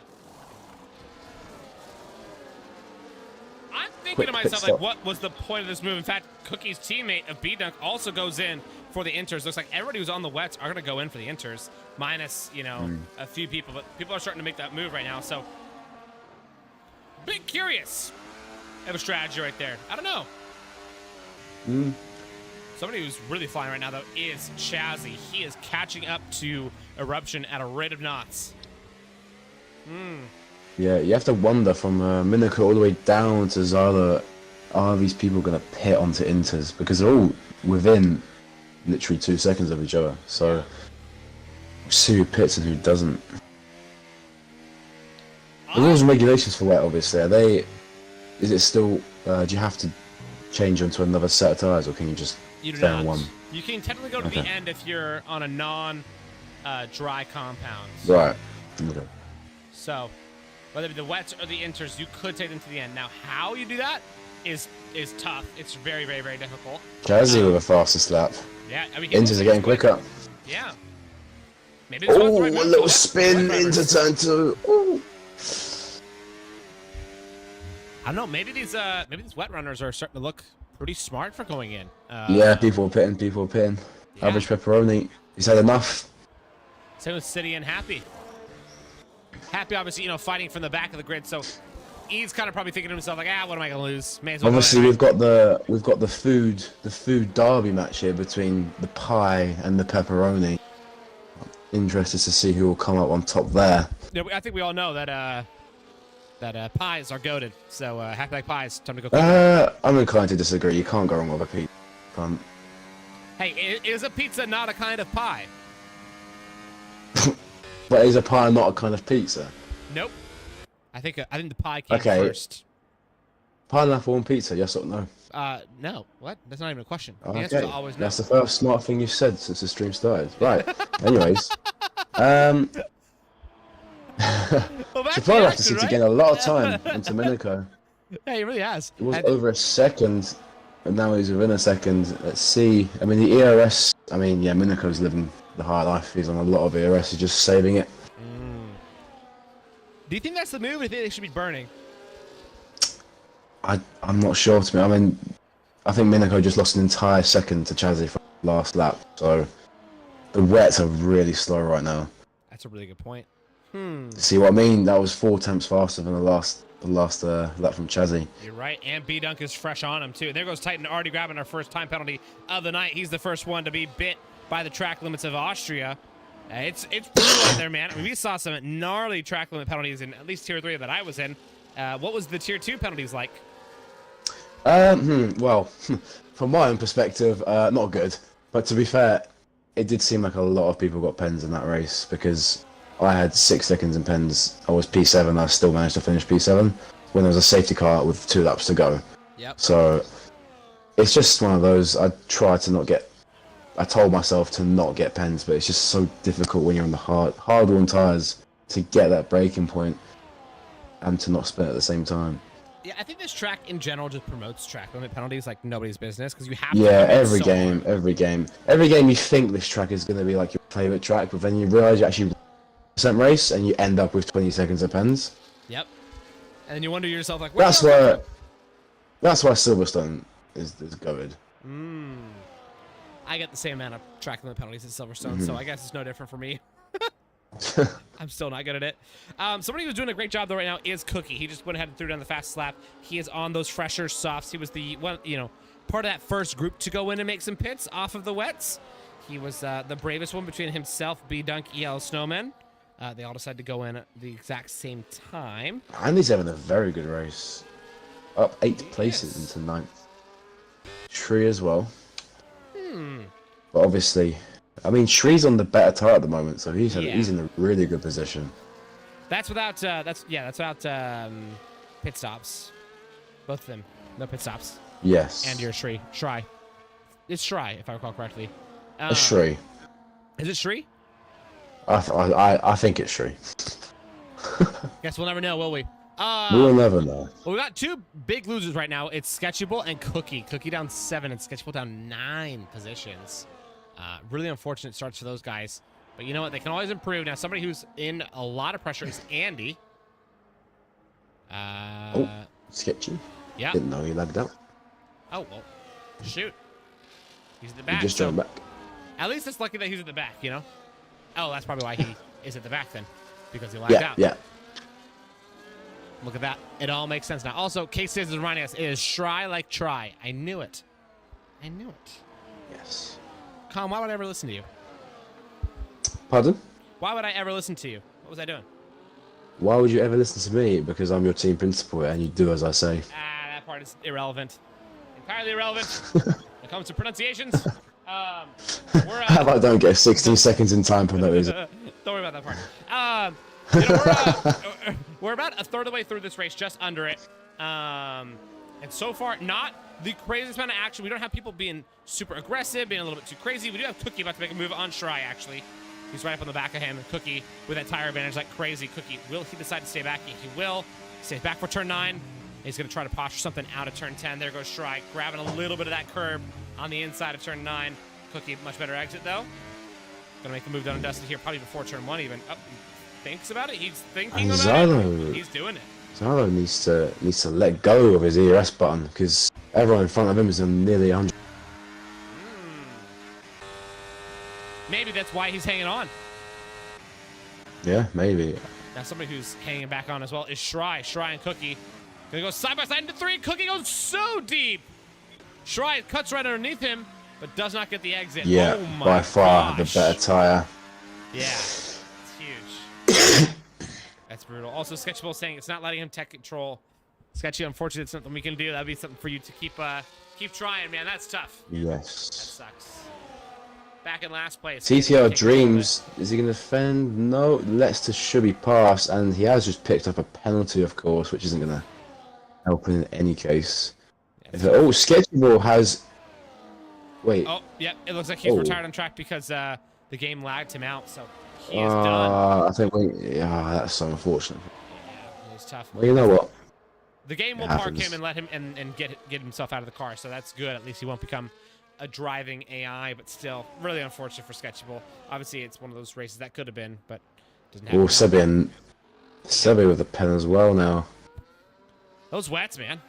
I'm thinking to myself, like, what was the point of this move? In fact, Cookie's teammate of B-Dunk also goes in for the inters. Looks like everybody who's on the wets are going to go in for the inters, minus, a few people. But people are starting to make that move right now, so. Bit curious of a strategy right there. I don't know. Somebody who's really flying right now, though, is Chazzy. He is catching up to Eruption at a rate of knots. Yeah, you have to wonder from Miniko all the way down to Zyla. are these people going to pit onto Inters? Because they're all within literally 2 seconds of each other. So, we'll see who pits and who doesn't. The rules and regulations for wet, obviously, are they... Is it still... do you have to change onto another set of tyres, or can you just stay on one? You can technically go to the end if you're on a non-dry compound. Right. Okay. So, whether it be the wets or the inters, you could take them to the end. Now, how you do that is tough. It's very, very, very difficult. Jazzy with a fastest lap. Yeah, I mean, Inters are getting quicker. Yeah. Maybe Oh, a little spin into turn 2. Ooh. I don't know. Maybe these wet runners are starting to look pretty smart for going in. Yeah, people are pitting. Yeah. Average pepperoni. He's had enough. Same with City and Happy. Happy, obviously, fighting from the back of the grid. So he's kind of probably thinking to himself, like, what am I gonna lose? May as well obviously, we've got the food derby match here between the pie and the pepperoni. Interested to see who will come up on top there. Yeah, I think we all know that pies are goated. So Happy like pies. Time to go. I'm inclined to disagree. You can't go wrong with a pizza. Can't. Hey, is a pizza not a kind of pie? But is a pie not a kind of pizza? Nope. I think the pie came first. Pineapple on pizza, yes or no? No. What? That's not even a question. The Okay. answer is always no. That's the first smart thing you've said since the stream started. Right. Anyways. Well, Supply Raptor seems to gain a lot of time into Minico. Yeah, he really has. It was over a second, and now he's within a second. Let's see. I mean, the ERS, Minico's living the high life. He's on a lot of ERS. He's just saving it. Do you think that's the move, or do you think they should be burning? I'm not sure, to me. I mean, I think Minico just lost an entire second to Chazzy for the last lap, so the wets are really slow right now. That's a really good point. See what I mean? That was 4 attempts faster than the last lap from Chazzy. You're right, and B-Dunk is fresh on him, too. And there goes Titan already grabbing our first time penalty of the night. He's the first one to be bit by the track limits of Austria. It's brutal out there, man. I mean, we saw some gnarly track limit penalties in at least Tier 3 that I was in. What was the Tier 2 penalties like? Well, from my own perspective, not good. But to be fair, it did seem like a lot of people got pens in that race, because I had 6 seconds in pens. I was P7. I still managed to finish P7 when there was a safety car with 2 laps to go. Yep. So it's just one of those. I told myself to not get pens, but it's just so difficult when you're on the hard-worn tyres to get that braking point and to not spin at the same time. Yeah, I think this track in general just promotes track limit penalties like nobody's business, because you have to. Yeah, every game you think this track is going to be like your favourite track, but then you realise you actually race and you end up with 20 seconds of pens. Yep. And then you wonder to yourself, like, that's why Silverstone is goated. I get the same amount of track limit penalties as Silverstone, so I guess it's no different for me. I'm still not good at it. Somebody who's doing a great job though right now is Cookie. He just went ahead and threw down the fastest lap. He is on those fresher softs. He was the one, part of that first group to go in and make some pits off of the wets. He was the bravest one between himself, B-Dunk, EL Snowman. They all decided to go in at the exact same time. And he's having a very good race. Up 8 places into 9th. Shree as well. But obviously, I mean, Shree's on the better tire at the moment, so he's in a really good position. That's without pit stops. Both of them, no pit stops. Yes. And your Shri. It's Shri, if I recall correctly. It's Shri. Is it Shri? I think it's Shri. Guess we'll never know, will we? We'll never know. Well, we got 2 big losers right now. It's Sketchable and Cookie. Cookie down 7 and Sketchable down 9 positions. Really unfortunate starts for those guys. But you know what? They can always improve. Now, somebody who's in a lot of pressure is Andy. Sketchy. Yeah. Didn't know he lagged out. Oh, well, shoot. He's at the back. He just turned back. At least it's lucky that he's at the back, Oh, that's probably why he is at the back then. Because he lagged out. Yeah. Look at that. It all makes sense now. Also, Case is reminding us, it is Shry like try. I knew it. Yes. Colin, why would I ever listen to you? Pardon? Why would I ever listen to you? What was I doing? Why would you ever listen to me? Because I'm your team principal and you do as I say. That part is irrelevant. Entirely irrelevant when it comes to pronunciations. How about I don't get 16 seconds in time for no reason? Don't worry about that part. You know, we're about a third of the way through this race, just under it. And so far, not the craziest amount of action. We don't have people being super aggressive, being a little bit too crazy. We do have Cookie about to make a move on Shry, actually. He's right up on the back of him. Cookie with that tire advantage like crazy. Cookie, will he decide to stay back? He will. Stays back for turn 9. He's going to try to posture something out of turn 10. There goes Shry, grabbing a little bit of that curb on the inside of turn 9. Cookie, much better exit, though. Going to make the move done and dusted here, probably before turn 1 even. Oh, he thinks about it. He's thinking about it. He's doing it. Zylo needs to let go of his ERS button because everyone in front of him is nearly 100. Maybe that's why he's hanging on. Yeah, maybe. Now somebody who's hanging back on as well is Shry. Shry and Cookie. Gonna go side by side into 3. Cookie goes so deep. Shry cuts right underneath him, but does not get the exit. Yeah, oh my by far gosh. the better tire. Yeah, it's huge. That's brutal. Also, Sketchable saying it's not letting him tech control. Sketchy, unfortunately, it's something we can do. That'd be something for you to keep trying, man. That's tough. Yes. That sucks. Back in last place. TTR Dreams, is he going to defend? No, Leicester should be passed, and he has just picked up a penalty, of course, which isn't going to help in any case. Yeah, Oh, Sketchable has... Wait. Oh, yeah, it looks like he's retired on track because the game lagged him out, so he is done. I think that's so unfortunate. Yeah, he's tough. Well, you know what? The game will park him and let him and get himself out of the car, so that's good. At least he won't become a driving AI, but still really unfortunate for Sketchable. Obviously, it's one of those races that could have been, but doesn't happen. Oh, Sebi with a pen as well now. Those wets, man.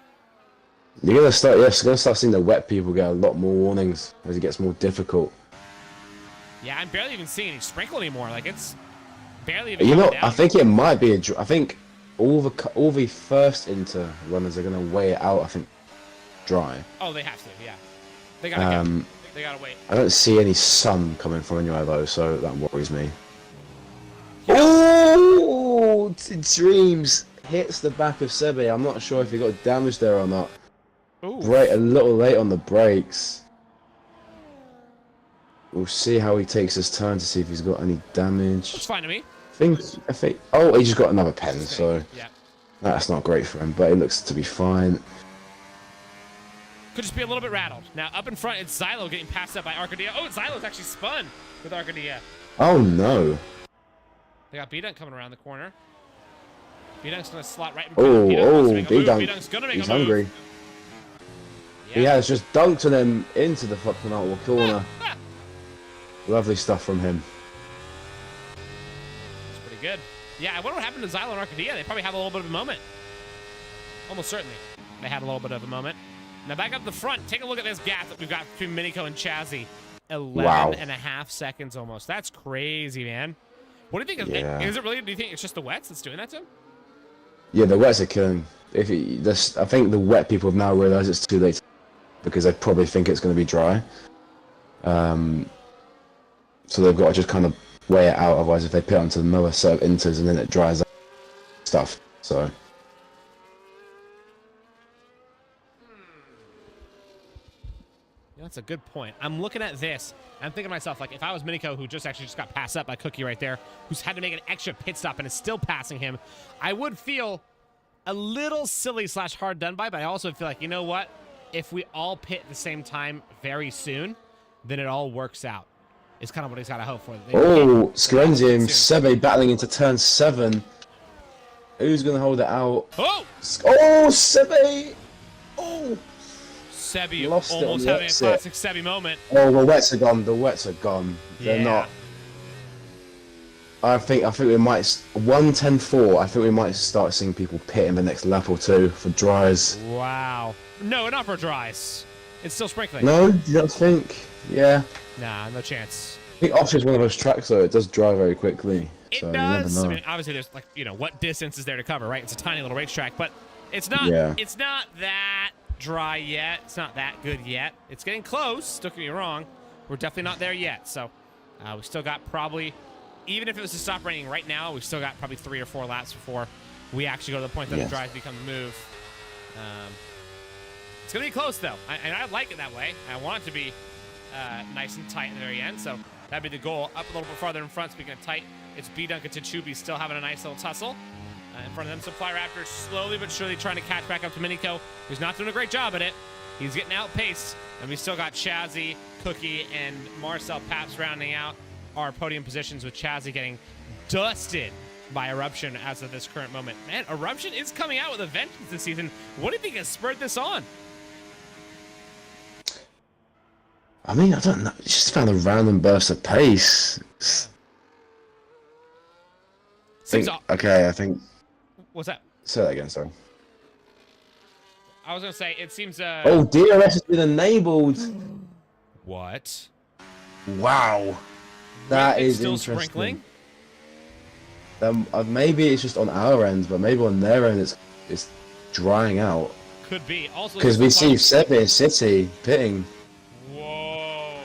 You're gonna start seeing the wet people get a lot more warnings as it gets more difficult. Yeah, I'm barely even seeing any sprinkle anymore. Like it's barely even. You know, down. I think it might be I think all the first Inter runners are gonna weigh it out. I think dry. Oh, they have to. Yeah, they gotta they gotta wait. I don't see any sun coming from anywhere though, so that worries me. Oh, Dreams hits the back of Sebe. I'm not sure if he got damage there or not. Ooh. A little late on the brakes. We'll see how he takes his turn to see if he's got any damage. It's fine to me. I think. Oh, he just got another pen, so yeah, that's not great for him. But it looks to be fine. Could just be a little bit rattled. Now up in front, it's Zylo getting passed up by Arcadia. Oh, Zylo's actually spun with Arcadia. Oh no. They got B-Dunk coming around the corner. B-Dunk's gonna slot right in Oh, front. B-Dunk's gonna make he's a move. hungry. Yeah. He has just dunked on him into the fucking outward corner. Lovely stuff from him. That's pretty good. Yeah, I wonder what happened to Zylo and Arcadia. They probably had a little bit of a moment. Almost certainly. They had a little bit of a moment. Now back up the front. Take a look at this gap that we've got between Miniko and Chazzy. 11 and a half seconds almost. That's crazy, man. What do you think? Yeah. Is it really? Do you think it's just the wets that's doing that to him? Yeah, the wets are killing. I think the wet people have now realised it's too late because they probably think it's going to be dry. So they've got to just kind of weigh it out. Otherwise, if they put it onto another set of inters and then it dries up stuff. So. That's a good point. I'm looking at this. I'm thinking to myself, like, if I was Miniko, who just got passed up by Cookie right there, who's had to make an extra pit stop and is still passing him, I would feel a little silly / hard done by, but I also feel like, you know what? If we all pit at the same time very soon, then it all works out. It's kind of what he's got to hope for. Oh, Scarenzium, Sebe battling into turn 7. Who's going to hold it out? Oh! Oh, Sebe! Oh! Sebi Lost it almost on the having exit. a classic Sebi moment. Oh, the wets are gone. The wets are gone. They're Yeah. not. I think we might 1:10.4. I think we might start seeing people pit in the next lap or two for dries. Wow. No, not for dries. It's still sprinkling. No, you don't think? Yeah. Nah, no chance. I think Austria's one of those tracks though. It does dry very quickly. It so does. You never I know. mean, obviously, there's like, you know, what distance is there to cover, right? It's a tiny little racetrack, but it's not. Yeah. It's not that dry yet. It's not that good yet. It's getting close. Don't get me wrong. We're definitely not there yet. So we still got probably, even if it was to stop raining right now, we've still got probably 3 or 4 laps before we actually go to the point that the dries become the move. It's going to be close, though, and I like it that way. I want it to be nice and tight in the very end, so that'd be the goal. Up a little bit farther in front, speaking of tight, it's B-Dunk and Tachubi still having a nice little tussle. In front of them, Supply Raptor slowly but surely trying to catch back up to Miniko, who's not doing a great job at it. He's getting outpaced, and we still got Chazzy, Cookie, and Marcel Paps rounding out our podium positions, with Chazzy getting dusted by Eruption as of this current moment. Man, Eruption is coming out with a vengeance this season. What do you think has spurred this on? I mean, I don't know. Just found a random burst of pace. I think. What's that? Say that again, sorry. I was gonna say it seems. Oh, DRS has been enabled. What? Wow, that Wait, is still interesting. Sprinkling? Maybe it's just on our end, but maybe on their end it's drying out. Could be. Also, Because we see Sebi and City pitting. Whoa.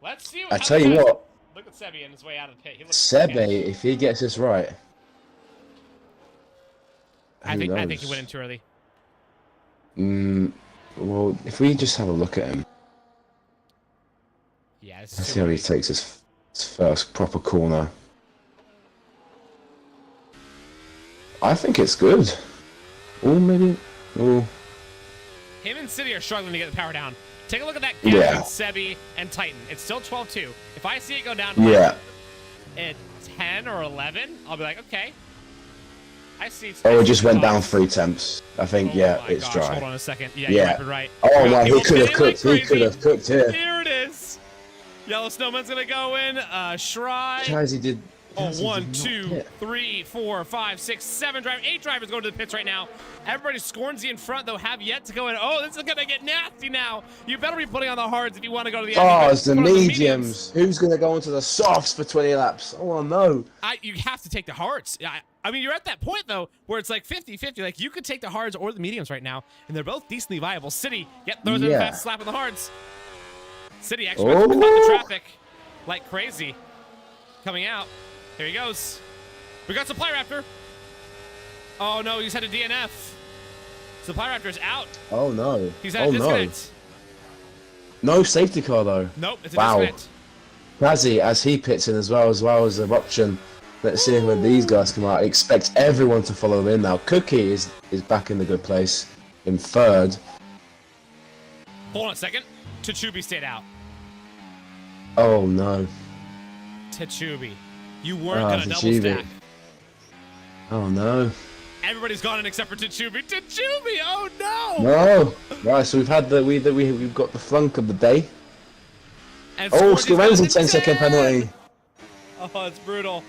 Let's see. I tell you what. Look at Sebi on his way out of the pit. He looks Sebi, if he gets this right. I think he went in too early. Well, if we just have a look at him. Yeah, Let's see how he takes his first proper corner. I think it's good. Or maybe. Oh. Him and City are struggling to get the power down. Take a look at that gap Yeah. with Sebi and Titan. It's still 12-2. If I see it go down at 10 or 11, I'll be like, okay. I see. Oh, it just went down 3 temps. I think, it's dry. Hold on a second. Yeah, Yeah. you might be right. Oh, my, he People could have pitting like cooked. He could have cooked here. Here it is. Yellow Snowman's going to go in. Shry. Chazzy did. Oh, Chazzy 1, did not 2, hit. 3, 4, 5, 6, 7 drivers. 8 drivers going to the pits right now. Everybody Scornsy in front, though, have yet to go in. Oh, this is going to get nasty now. You better be putting on the hards if you want to go to the end. Oh, it's the mediums. Who's going to go into the softs for 20 laps? Oh, no. You have to take the hards. I mean, you're at that point, though, where it's like 50-50. Like, you could take the hards or the mediums right now, and they're both decently viable. City, throws in a fast slap on the hards. City actually cut the traffic like crazy. Coming out. Here he goes. We got Supply Raptor. Oh, no, he's had a DNF. Supply Raptor's out. Oh, no. He's had a disconnect. No safety car, though. Nope, it's a disconnect. Chazzy, as he pits in as well as Eruption. Let's see when these guys come out. I expect everyone to follow them in now. Cookie is back in the good place in 3rd. Hold on a second. Tachubi stayed out. Oh, no. Tachubi. You weren't going to double stack. Oh, no. Everybody's gone in except for Tachubi. Tachubi! Oh, no! No! Right, so we've had we've got the flunk of the day. And Scoren's a 10-second penalty. Oh, it's brutal.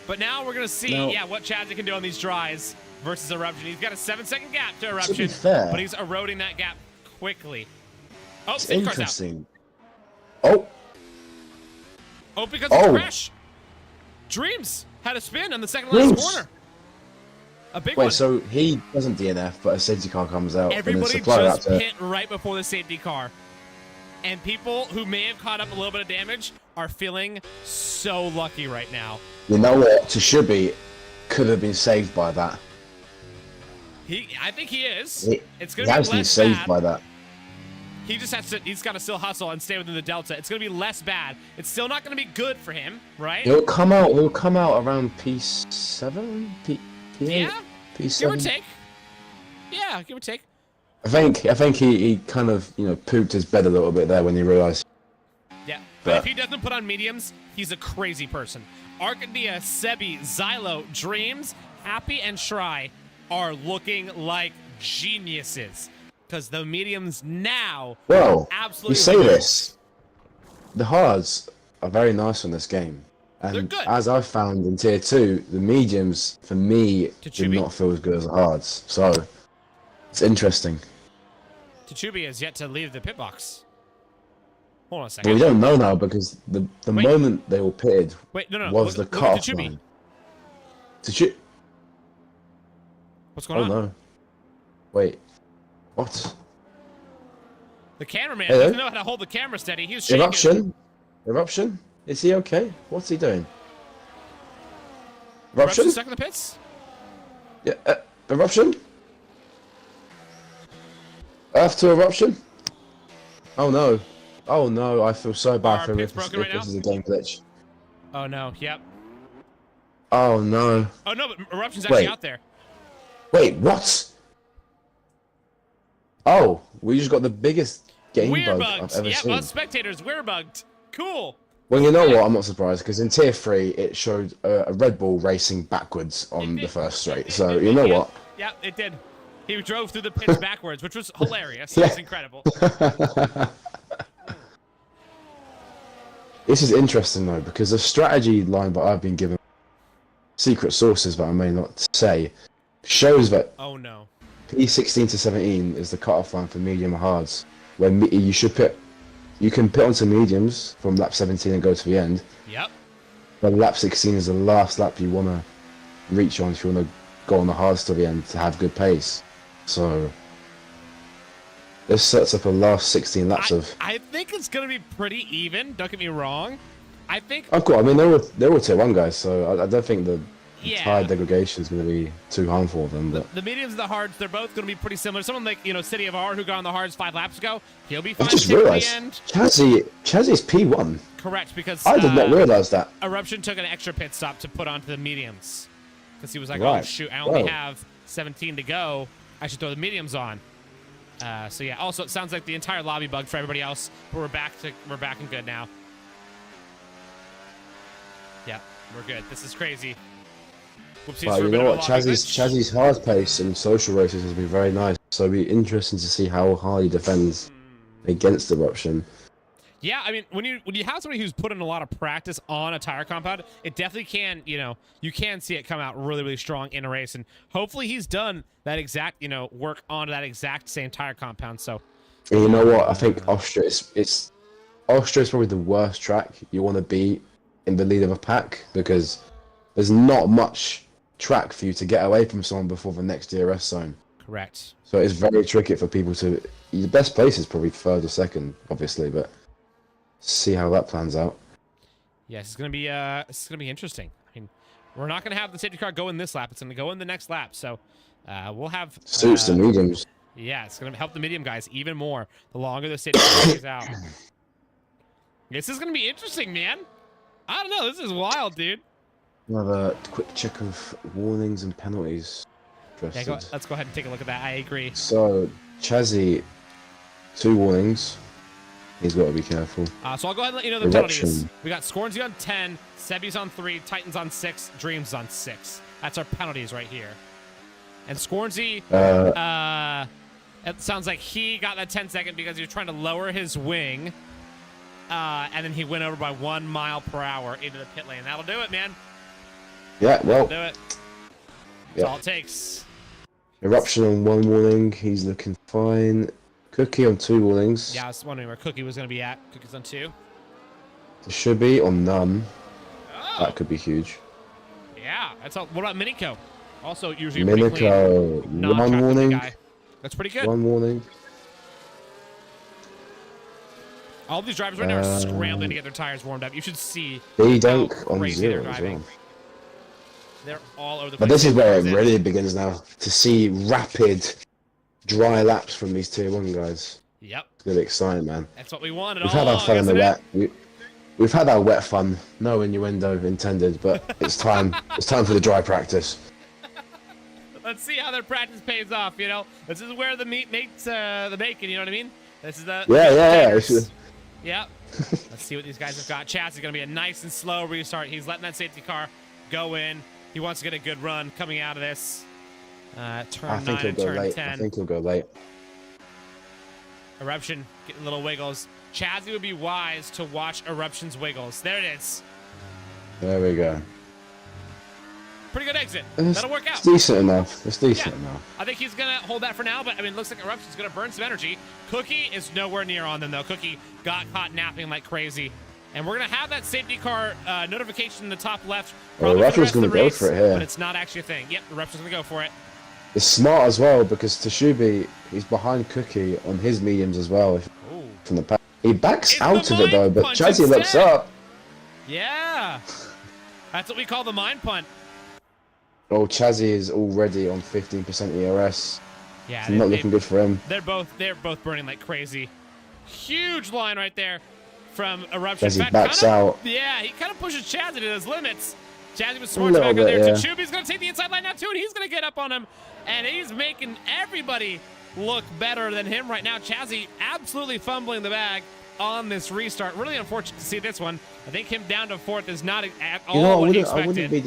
But now we're going to see, what Chazzy can do on these dries versus Eruption. He's got a 7-second gap to Eruption, To be fair, but he's eroding that gap quickly. Oh, it's safety car's interesting. out. Oh, because of the crash. Dreams had a spin on the second last corner. A big one. Wait, so he doesn't DNF, but a safety car comes out. Everybody just hit right before the safety car. And people who may have caught up a little bit of damage are feeling so lucky right now. You know what? Tachubi could have been saved by that. I think he is. It's He going to be has been less saved bad. by that. He just has to. He's got to still hustle and stay within the delta. It's going to be less bad. It's still not going to be good for him, right? He'll come out around P7, P8, Yeah, P7. give or take. Yeah, give or take. I think he kind of pooped his bed a little bit there when he realised. Yeah, but if he doesn't put on mediums, he's a crazy person. Arcadia, Sebi, Xylo, Dreams, Happy, and Shry are looking like geniuses. Because the mediums now absolutely you say this. The hards are very nice on this game. And they're good. As I've found in Tier 2, the mediums, for me, do not feel as good as the hards. So, it's interesting. Tachubi has yet to leave the pit box. Hold on a second. Well, we don't know now because the moment they all pitted was the cut-off line. What's going on? Oh, no. Wait. What? The cameraman doesn't know how to hold the camera steady. He's shaking. Eruption? Is he okay? What's he doing? Eruption stuck in the pits? Yeah. Eruption? Earth to eruption? Oh no. Oh no, I feel so bad Our for him pit's if this, broken right this now? is a game glitch. Oh no, yep. Oh no. Oh no, but Eruption's actually Wait. out there. Wait, what? Oh, we just got the biggest game We're bug I've bugged. ever Yep, seen. us spectators, we're bugged. Cool. Well, you know what? I'm not surprised because in Tier 3 it showed a Red Bull racing backwards on the first straight. So you know what? Yeah, it did. He drove through the pits backwards, which was hilarious. Yeah. It's incredible. This is interesting though because the strategy line that I've been given, secret sources that I may not say, shows that Oh no. P16 to 17 is the cutoff line for medium hards, where you should pit. You can pit onto mediums from lap 17 and go to the end. Yep. But lap 16 is the last lap you want to reach on if you want to go on the hards to the end to have good pace. So this sets up a last 16 laps of. I think it's gonna be pretty even. Don't get me wrong. I think. Oh, cool. I mean, they're all Tier 1 guys, so I don't think the tire degradation is going to be too harmful for them. But the mediums and the hards, they're both going to be pretty similar. Someone like, City of R, who got on the hards 5 laps ago, he'll be fine I just at the realised end. Chazzy's P1. Correct, because I did not realise that. Eruption took an extra pit stop to put onto the mediums. Because he was like, oh Right. shoot, I only Whoa. have 17 to go. I should throw the mediums on. So yeah, also it sounds like the entire lobby bugged for everybody else, but we're back and good now. Yeah, we're good. This is crazy. Whoopsies Well, for a you bit know of a what? lobby glitch. Chazzy's hard pace in social races has been very nice. So it'll be interesting to see how hard he defends against Eruption. Yeah, I mean, when you have somebody who's put in a lot of practice on a tire compound, it definitely can, you can see it come out really, really strong in a race. And hopefully he's done that exact, work on that exact same tire compound. So, And you know what? I think Austria is probably the worst track you want to be in the lead of a pack because there's not much track for you to get away from someone before the next DRS zone. correct. So it's very tricky for people to. The best place is probably third or second, obviously, but see how that plans out. Yes, it's gonna be interesting. I mean, we're not gonna have the safety car go in this lap. It's gonna go in the next lap. So, we'll have Suits the mediums. Yeah, it's gonna help the medium guys even more the longer the safety car stays out. This is gonna be interesting, man. I don't know. This is wild, dude. Another quick check of warnings and penalties. Yeah, let's go ahead and take a look at that. I agree. So, Chazzy, 2 warnings. He's got to be careful. So I'll go ahead and let you know the penalties. We got Scornsy on 10, Sebby's on 3, Titans on 6, Dreams on 6. That's our penalties right here. And Scornsy, it sounds like he got that 10-second because he was trying to lower his wing. And then he went over by 1 mile per hour into the pit lane. That'll do it, man. Yeah, well. That'll do it. That's Yeah. all it takes. Eruption on 1 warning. He's looking fine. Cookie on 2 warnings. Yeah, I was wondering where Cookie was going to be at. Cookie's on 2. It should be on none. Oh. That could be huge. Yeah, that's all. What about Minico? Also, usually a pretty clean, Minico, 1 non-traffic warning. guy. That's pretty good. 1 warning. All these drivers right now are scrambling to get their tires warmed up. You should see D-Dunk how on crazy they're 0 as driving. well. They're all over the place. But this is where it really begins now. To see rapid, dry laps from these Tier 1 guys. Yep. It's really exciting, man. That's what we wanted We've all had our along, fun in the isn't it? wet. We've had our wet fun. No innuendo intended, but it's time. It's time for the dry practice. Let's see how their practice pays off, This is where the meat makes the bacon, you know what I mean? This is the Yeah. Yep. Let's see what these guys have got. Chaz is going to be a nice and slow restart. He's letting that safety car go in. He wants to get a good run coming out of this. Turn 9 and turn 10. I think he'll go late. Eruption getting little wiggles. Chazzy would be wise to watch Eruption's wiggles. There it is. There we go. Pretty good exit. That'll work out. It's decent enough. It's decent Yeah. enough. I think he's going to hold that for now, but, it looks like Eruption's going to burn some energy. Cookie is nowhere near on them, though. Cookie got caught napping like crazy. And we're going to have that safety car notification in the top left. Well, Eruption's going to go for it here. But it's not actually a thing. Yep, Eruption's going to go for it. It's smart as well because Tashubi, he's behind Cookie on his mediums as well from the pack. He backs It's out the of it though, mind but punch Chazzy looks instead. up. Yeah. That's what we call the mind punt. Oh, Chazzy is already on 15% ERS. Yeah, It's not looking good for him. They're both burning like crazy. Huge line right there from Eruption. As he backs out. Yeah, he kind of pushes Chazzy to his limits. Chazzy was smart to back out there. Yeah. Tachubi's going to take the inside line now, too, and he's going to get up on him. And he's making everybody look better than him right now. Chazzy absolutely fumbling the bag on this restart. Really unfortunate to see this one. I think him down to 4th is not at all what he expected. I wouldn't be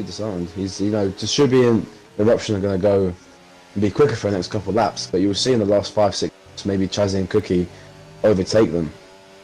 disheartened. He's, Tachubi and Eruption are going to go and be quicker for the next couple of laps, but you'll see in the last 5-6 maybe Chazzy and Cookie overtake them.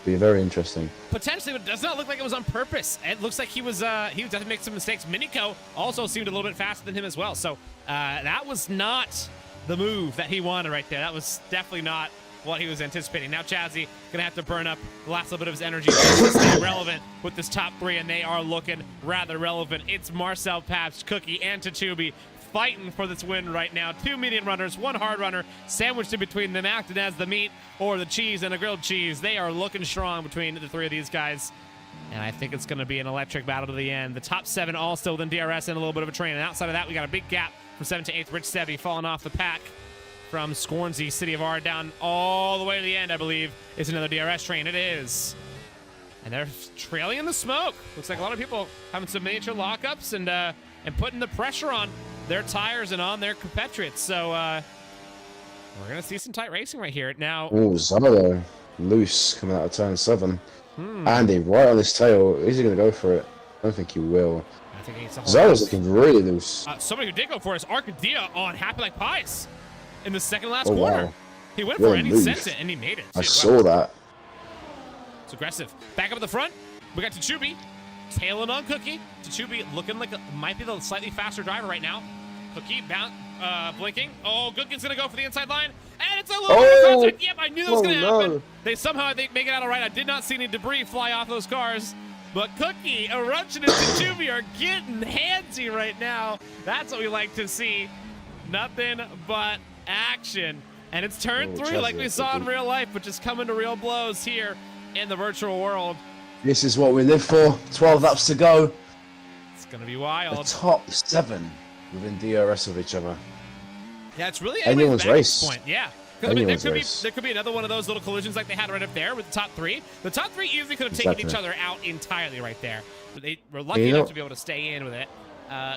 Be very interesting. Potentially, but it does not look like it was on purpose. It looks like he definitely make some mistakes. Miniko also seemed a little bit faster than him as well. So that was not the move that he wanted right there. That was definitely not what he was anticipating. Now Chazzy gonna have to burn up the last little bit of his energy to stay relevant with this top 3, and they are looking rather relevant. It's Marcel, Pabst, Cookie, and Tachubi fighting for this win right now. 2 medium runners, 1 hard runner, sandwiched in between them, acting as the meat or the cheese and the grilled cheese. They are looking strong between the 3 of these guys, and I think it's going to be an electric battle to the end. The top 7 all still within DRS and a little bit of a train, and outside of that, we got a big gap from 7th to 8th. Rich Sebi falling off the pack from Scornsey, City of R, down all the way to the end, I believe, is another DRS train. It is. And they're trailing in the smoke. Looks like a lot of people having some miniature lockups and putting the pressure on their tires and on their compatriots. So we're going to see some tight racing right here. Now, Zalo loose coming out of turn 7. Andy right on his tail. Is he going to go for it? I don't think he will. I think he's Zalo's looking really loose. Somebody who did go for it is Arcadia on Happy Like Pies in the second last corner. Wow. He went for it and he sent it and he made it. I saw that. It's aggressive. Back up at the front, we got Tachubi tailing on Cookie. Tachubi looking like might be the slightly faster driver right now. Cookie blinking. Oh, Goodkin's going to go for the inside line. And it's a little bit of contact. Yep, I knew that was going to happen. They somehow, I think, make it out all right. I did not see any debris fly off those cars. But Cookie, Eruption, and Tachubi are getting handsy right now. That's what we like to see. Nothing but action. And it's turn 3 like we saw in real life, but just coming to real blows here in the virtual world. This is what we live for. 12 laps to go. It's going to be wild. The top 7 within DRS of each other. Yeah, it's really anyone's race. Point. Yeah. I mean, there could be another one of those little collisions like they had right up there with the top 3. The top 3 easily could have taken each other out entirely right there. But they were lucky enough to be able to stay in with it.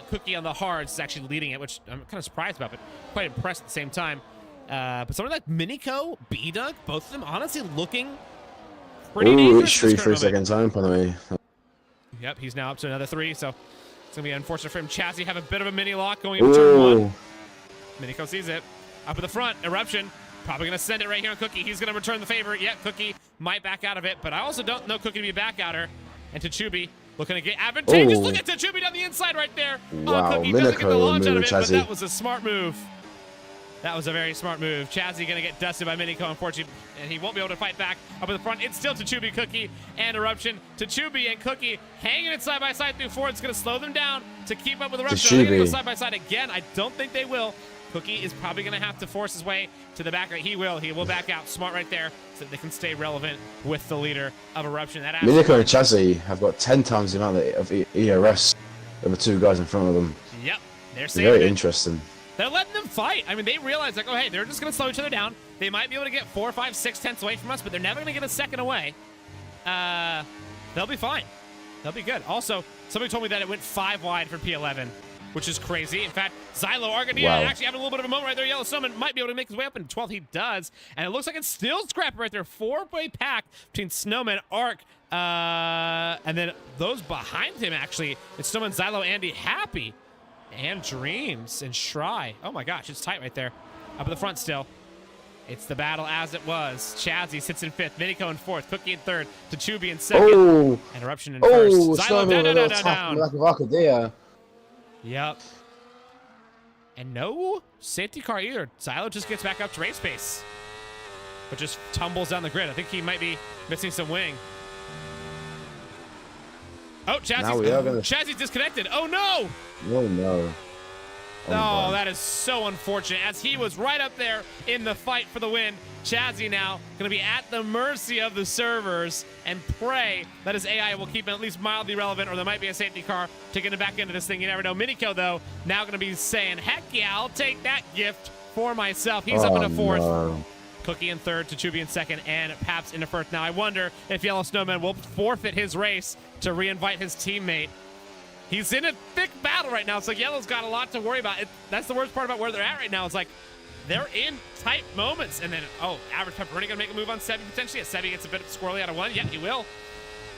Cookie on the hards is actually leading it, which I'm kind of surprised about, but quite impressed at the same time. But someone like Miniko, B-Dug, both of them honestly looking pretty dangerous. 3 seconds time, by the way. Yep, he's now up to another 3, so it's going to be unfortunate for him. Chazzy have a bit of a mini lock going into turn 1. Miniko sees it. Up at the front, Eruption. Probably going to send it right here on Cookie. He's going to return the favor. Yep, Cookie might back out of it, but I also don't know Cookie to be a back outer. And Tachubi looking to get advantageous. Look at Tachubi down the inside right there. Wow, Cookie doesn't get the launch out of it, but that was a smart move. That was a very smart move. Chazzy going to get dusted by Miniko, unfortunately, and he won't be able to fight back. Up at the front, it's still Tachubi, Cookie, and Eruption. Tachubi and Cookie hanging it side by side through 4. It's going to slow them down to keep up with Eruption. They're going to go side by side again. I don't think they will. Cookie is probably going to have to force his way to the back right. He will back out. Smart right there so that they can stay relevant with the leader of Eruption. Miniko and Chazzy have got 10 times the amount of ERS of the 2 guys in front of them. Yep. They're very interesting. They're letting them fight. I mean, they realize, like, oh, hey, they're just going to slow each other down. They might be able to get 4, 5, 6 tenths away from us, but they're never going to get a second away. They'll be fine. They'll be good. Also, somebody told me that it went 5 wide for P11, which is crazy. In fact, Xylo Arcadia actually having a little bit of a moment right there. Yellow Summon might be able to make his way up in 12th. He does. And it looks like it's still scrappy right there. 4-way pack between Snowman, Arc, and then those behind him, actually. It's Snowman, Xylo, Andy, Happy, and Dreams, and Shry. Oh my gosh, it's tight right there. Up at the front still. It's the battle as it was. Chazzy sits in 5th, Miniko in 4th, Cookie in 3rd, Tachubi in 2nd, and Eruption in 1st. Xylo down. Like Arcadia. Yep. And no safety car either. Xylo just gets back up to race pace, but just tumbles down the grid. I think he might be missing some wing. Oh, Chazzy's disconnected. Oh, no. Oh, no. Oh, that is so unfortunate, as he was right up there in the fight for the win. Chazzy now going to be at the mercy of the servers and pray that his AI will keep him at least mildly relevant, or there might be a safety car to get him back into this thing. You never know. Miniko, though, now going to be saying, heck yeah, I'll take that gift for myself. He's up in a fourth. No. Cookie in third, Tachubi in second, and Paps into first. Now I wonder if Yellow Snowman will forfeit his race to reinvite his teammate. He's in a thick battle right now, so Yellow's got a lot to worry about. That's the worst part about where they're at right now. It's like they're in tight moments. And then, oh, Average Pepperoni going to make a move on Sebi potentially. If Sebi gets a bit squirrely out of one, yeah, he will.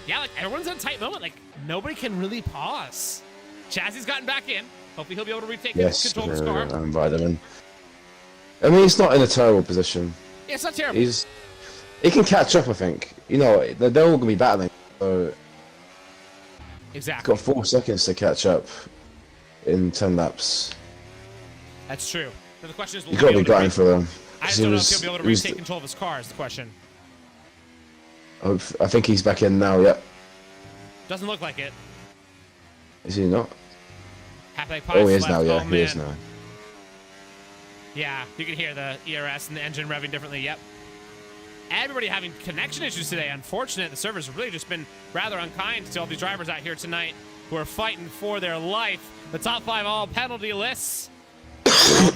Yeah, like everyone's in a tight moment. Like nobody can really pause. Chazzy's gotten back in. Hopefully he'll be able to retake control of his car. I invite him in. I mean, he's not in a terrible position. Yeah, it's not terrible. He can catch up, I think. You know, they're all going to be battling. So exactly. He's got 4 seconds to catch up in 10 laps. That's true. But the question is, will You've he got be to be gutting for them. I just don't know if he'll be able to retake control of his car is the question. I think he's back in now, yeah. Doesn't look like it. Is he not? Oh, he is now, yeah. He is now. Yeah, you can hear the ERS and the engine revving differently, yep. Everybody having connection issues today. Unfortunate. The server's really just been rather unkind to all these drivers out here tonight who are fighting for their life. The top 5 all penalty lists.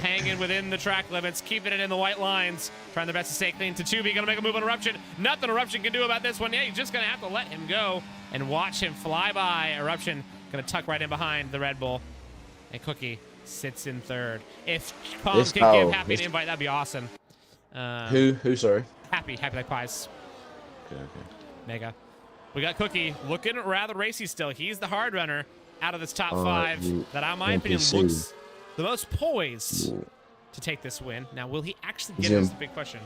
Hanging within the track limits, keeping it in the white lines, trying their best to stay clean. Tachubi gonna make a move on Eruption. Nothing Eruption can do about this one. Yeah, you're just gonna have to let him go and watch him fly by. Eruption gonna tuck right in behind the Red Bull. And sits in third. If Palm can give Happy an invite, that'd be awesome. Who? Sorry. Happy like pies. Okay. Mega. We got Cookie looking rather racy still. He's the hard runner out of this top 5 that, in my opinion, looks the most poised to take this win. Now, will he actually get it? Is the big question.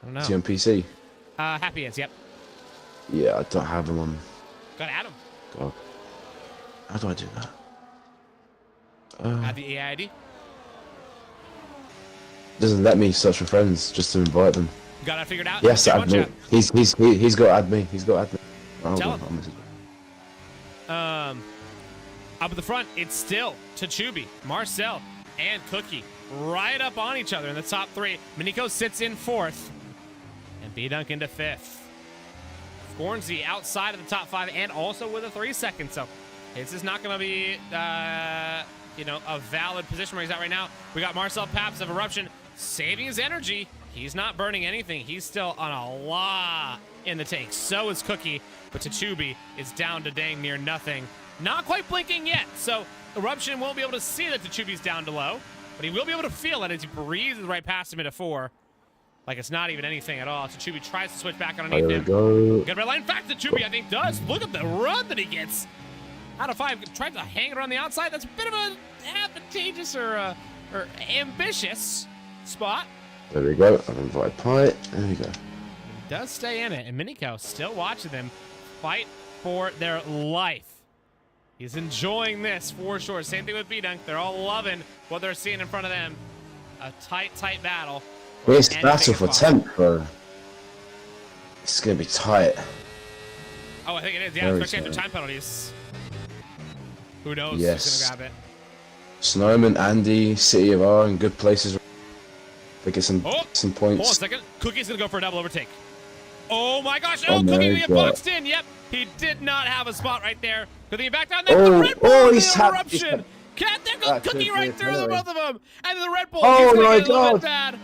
I don't know. Is he on PC? Happy is, yep. Yeah, I don't have him on. Gotta add him. God. How do I do that? Add the AID. Doesn't let me search for friends just to invite them. Got it figured out? Yes, add me. He's got to add me. He's got to add me. Oh, tell him. Up at the front, it's still Tachubi, Marcel, and Cookie right up on each other in the top 3. Miniko sits in 4th, and B-Dunk into 5th. Gornsey outside of the top 5 and also with a 3 second, so his is not going to be, a valid position where he's at right now. We got Marcel Paps of Eruption saving his energy. He's not burning anything. He's still on a lot in the tank. So is Cookie, but Tachubi is down to dang near nothing. Not quite blinking yet, so Eruption won't be able to see that Tachubi's down to low, but he will be able to feel it as he breezes right past him into 4. Like it's not even anything at all. Tachubi tries to switch back underneath him. Good red line. In fact, Tachubi, I think, does. Look at the run that he gets. Out of 5, tried to hang it around the outside. That's a bit of an advantageous or ambitious spot. There we go. I've invited Pie. There we go. He does stay in it, and Miniko still watching them fight for their life. He's enjoying this for sure. Same thing with B-Dunk. They're all loving what they're seeing in front of them. A tight battle. This battle for 10th, bro. It's going to be tight. Oh, I think it is. Yeah, especially after time penalties. Who knows who's going to grab it? Snowman, Andy, City of R in good places. They get some points. Hold on a second. Cookie's going to go for a double overtake. Oh my gosh. Oh, Cookie going to get boxed in. Yep. He did not have a spot right there. Good thing he backed down. Then the Red Bull Eruption. There goes Cookie right through the both of them. And the Red Bull. Oh my God. A little bit bad.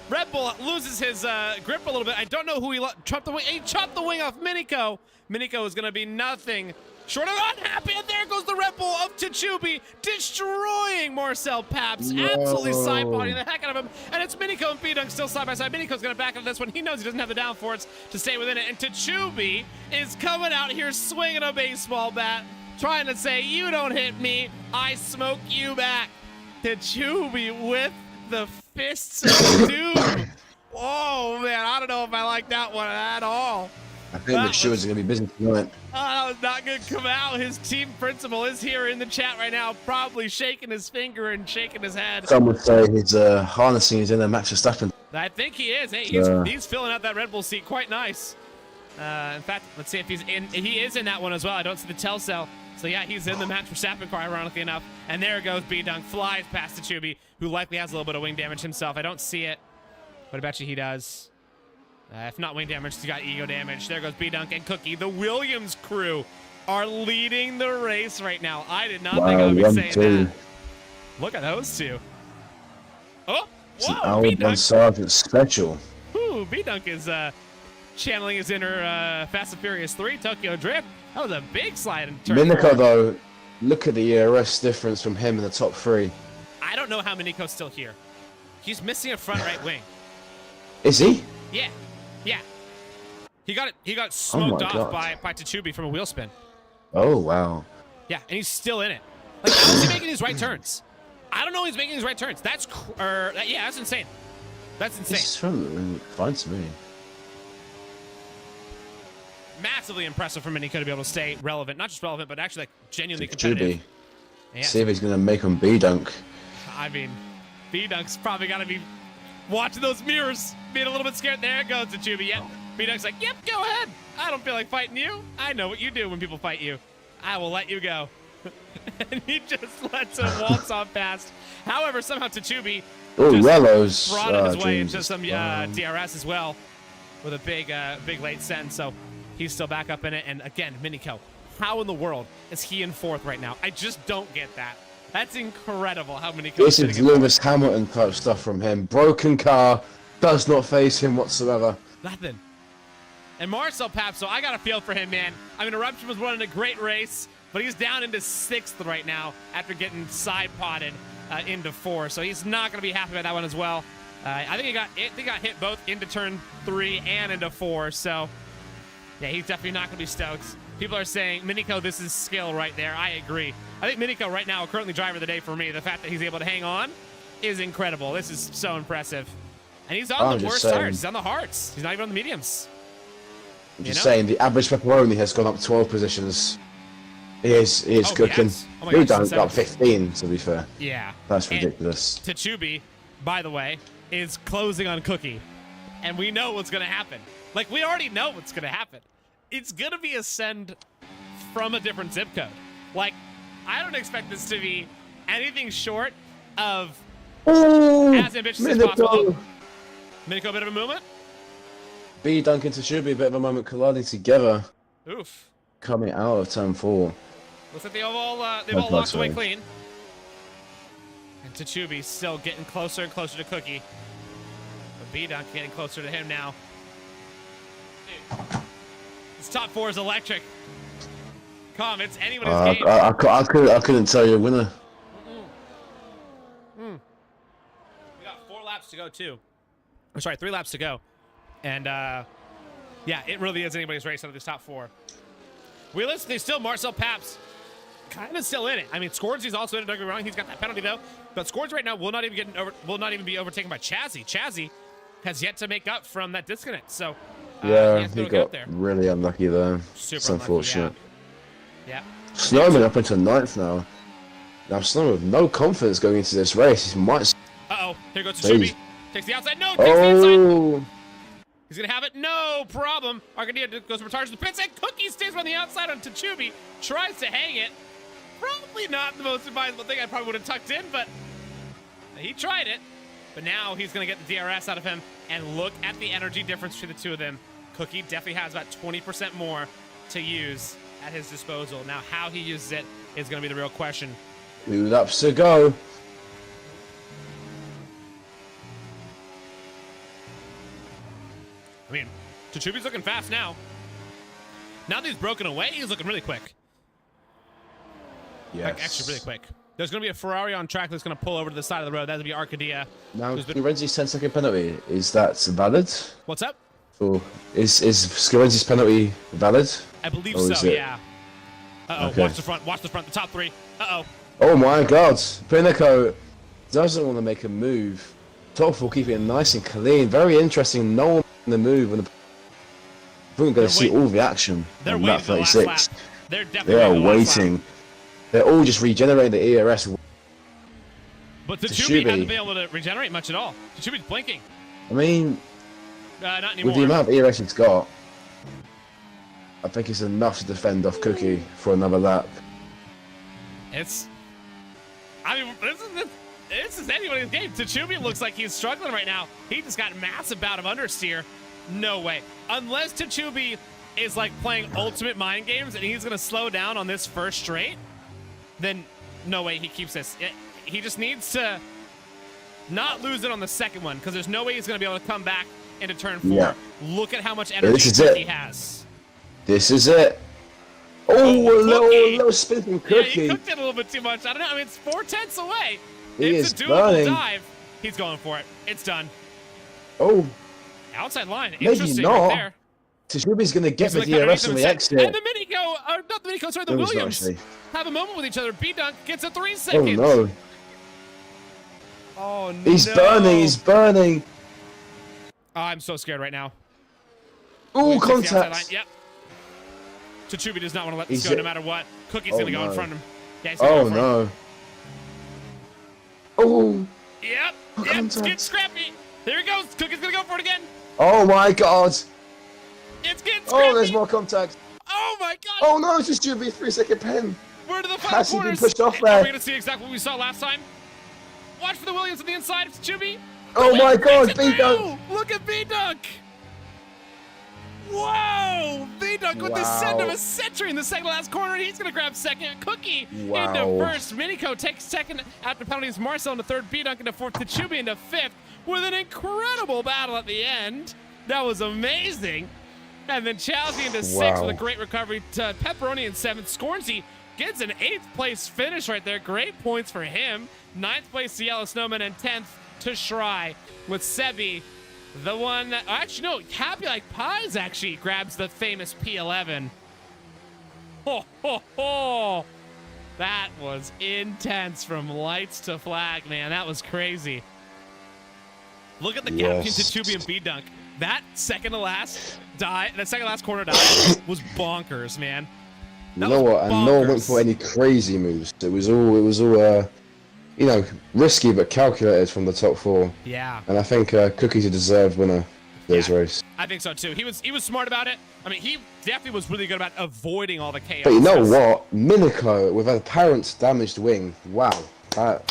Red Bull loses his grip a little bit. I don't know who he chopped the wing. He chopped the wing off Miniko. Miniko is going to be nothing short of unhappy. And there goes the Red Bull of Tachubi, destroying Marcel Paps. No. Absolutely side-bodying the heck out of him. And it's Miniko and B-Dunk still side by side. Miniko's going to back into this one. He knows he doesn't have the downforce to stay within it. And Tachubi is coming out here swinging a baseball bat, trying to say, you don't hit me, I smoke you back. Tachubi with the fists of doom. Oh, man, I don't know if I like that one at all. I think the shoes are going to be busy tonight. That was not going to come out. His team principal is here in the chat right now, probably shaking his finger and shaking his head. Some would say his harnessing is in a Max Verstappen. I think he is. Hey, he's filling out that Red Bull seat quite nice. In fact, let's see if he's in. He is in that one as well. I don't see the tell cell. So, yeah, he's in the Max Verstappen car, ironically enough. And there goes B-Dunk, flies past Tachubi, who likely has a little bit of wing damage himself. I don't see it, but I bet you he does. If not wing damage, he's got ego damage. There goes B-Dunk and Cookie. The Williams crew are leading the race right now. I did not think I would be saying that. Look at those two. Oh, It's an whoa, Owl B-Dunk. One Sergeant special. Ooh, B-Dunk is channeling his inner Fast and Furious 3 Tokyo Drift. That was a big slide in turn Miniko, 4. though, look at the ERS difference from him in the top 3. I don't know how Miniko's still here. He's missing a front right wing. Is he? Yeah, yeah. He got smoked off God. by Tsuchubi from a wheel spin. Oh, wow. Yeah, and he's still in it. Like, how is he making these right turns? I don't know he's making these right turns. That's insane. That's insane. This is fine to me. Massively impressive for Miniko to be able to stay relevant. Not just relevant, but actually like genuinely competitive. Yeah. See if he's going to make him B-Dunk. I mean, B-Dunk's probably got to be watching those mirrors, being a little bit scared. There it goes, Tsuchubi. Yep. B-Dunk's like, yep, go ahead. I don't feel like fighting you. I know what you do when people fight you. I will let you go. And he just lets him waltz on past. However, somehow Tsuchubi Yellows. brought his way James into is some fine. DRS as well with a big late send. So he's still back up in it. And again, Miniko, how in the world is he in 4th right now? I just don't get that. That's incredible how Miniko This sitting is in Lewis Hamilton type stuff from him. Broken car, does not face him whatsoever. nothing. And Marcel Papso, I got a feel for him, man. I mean, Eruption was running a great race, but he's down into 6th right now after getting side potted into 4. So he's not going to be happy about that one as well. I think he got hit both into turn 3 and into 4. So yeah, he's definitely not going to be stoked. People are saying, Miniko, this is skill right there. I agree. I think Miniko right now, currently driver of the day for me. The fact that he's able to hang on is incredible. This is so impressive. And he's on the worst tires. He's on the hards. He's not even on the mediums. I'm just saying, the average pepperoni has gone up 12 positions. He is cooking. Yes. Oh my He gosh, done up 15, to be fair. Yeah. That's And ridiculous. Tsuchubi, by the way, is closing on Cookie. And we know what's going to happen. Like, we already know what's going to happen. It's going to be a send from a different zip code. Like, I don't expect this to be anything short of as ambitious as possible. Miniko, a bit of a movement. B-Dunk and Tsuchubi, a bit of a moment colliding together. Oof. Coming out of turn 4. Looks like they've all locked away clean. And Tsuchubi still getting closer and closer to Cookie. But B-Dunk getting closer to him now. Dude, this top 4 is electric. Come, it's anybody's game. I couldn't tell you a winner. We got 4 laps to go, too. I'm sorry, 3 laps to go. And, yeah, it really is anybody's race out of this top 4. Realistically, still Marcel Paps kind of still in it. I mean, Scorsese also in it, don't get me wrong. He's got that penalty, though. But Scorsese right now will not even be overtaken by Chazzy. Chazzy has yet to make up from that disconnect. So, Yeah, he he got really unlucky there. Super It's unlucky, unfortunate. Yeah. Snowman up into 9th now. Now Snowman with no confidence going into this race. He might. Uh-oh. Here goes Tsuchubi. Takes the outside. No, takes the inside. Oh, He's going to have it. No problem. Arcadia goes for charge to the pits, and Cookie stays on the outside on Tsuchubi. Tries to hang it. Probably not the most advisable thing. I probably would have tucked in, but he tried it. But now he's going to get the DRS out of him. And look at the energy difference between the two of them. Cookie definitely has about 20% more to use at his disposal. Now, how he uses it is going to be the real question. 2 laps to go. I mean, Tsuchubi's looking fast now. Now that he's broken away, he's looking really quick. Yes. Like, actually, really quick. There's going to be a Ferrari on track that's going to pull over to the side of the road. That'll be Arcadia. Now, Scorenzi's 10-second penalty, is that valid? What's up? Or is Scorenzi's penalty valid? I believe Or is so, it- yeah. Uh-oh, Okay. watch the front, the top 3. Uh-oh. Oh my god. Pinnacle doesn't want to make a move. Top 4 keeping it nice and clean. Very interesting. No one in the move. And we're going to see all the action They're on waiting lap for the last 36. lap. They're definitely They are waiting for the last lap. waiting. They're all just regenerating the ERS. But Tsuchubi Tsuchubi. hasn't been able to regenerate much at all. Tsuchubi's blinking. I mean, Not with anymore. the amount of ERS he's got, I think it's enough to defend off Cookie for another lap. I mean, this is anybody's game. Tsuchubi looks like he's struggling right now. He just got massive bout of understeer. No way. Unless Tsuchubi is like playing ultimate mind games and he's going to slow down on this first straight, then no way he keeps this. He just needs to not lose it on the second one, because there's no way he's going to be able to come back into turn 4. Yeah. Look at how much this energy is it. he has. This is it. Oh, a little spin from Cookie. Yeah, he cooked it a little bit too much. I don't know. I mean, it's 4/10 away. It's a doable burning. dive. He's going for it. It's done. Oh, Outside line. maybe Interesting not. right there. Tashubi's going to get the He's gonna DRS on the exit. And the Minico, or not the Minico, sorry, the No, he's not, Williams actually. have a moment with each other. B-Dunk gets a 3 Oh, seconds. no. Oh, no. He's burning. He's burning. Oh, I'm so scared right now. Oh, Williams takes the outside line. contact. Yep. Tachubi does not want to let this He's go it. no matter what. Cookie's Oh, going to go in no. front of him. Yeah, he's gonna Oh, go for him. no. Oh. Yep. Oh, Yep. contact. Get scrappy. There he goes. Cookie's going to go for it again. Oh, my God. It's getting scrappy. Oh, there's more contact. Oh, my God. Oh, no, it's just Tashubi. 3-second pen. We're to the final Has he been quarters. pushed off Are there? we going to see exactly what we saw last time? Watch for the Williams on the inside of Tachubi. Oh, my God. Makes it B-Dunk. through. Look at B-Dunk. Whoa! B-Dunk with the send of a century in the second last corner, and he's going to grab second. Cookie Wow. into first. Minico takes second after penalties. Marcel into third. B-Dunk into fourth. Tachubi into fifth with an incredible battle at the end. That was amazing. And then Chowsy into sixth with a great recovery. Pepperoni in seventh. Scornsy gets an 8th place finish right there. Great points for him. 9th place to Yellow Snowman, and 10th to Shry with Sebi. The one that, actually, no, Happy Like Pies actually grabs the famous P11. Ho, ho, ho. That was intense from lights to flag, man. That was crazy. Look at the gap between Tachubi and B-Dunk. That second to last corner dive was bonkers, man. You know what? And no one went for any crazy moves. It was all, you know, risky but calculated from the top 4. Yeah. And I think Cookie's a deserved winner of this race. I think so too. He was smart about it. I mean, he definitely was really good about avoiding all the chaos. But you know what? Minico with an apparent damaged wing. Wow. That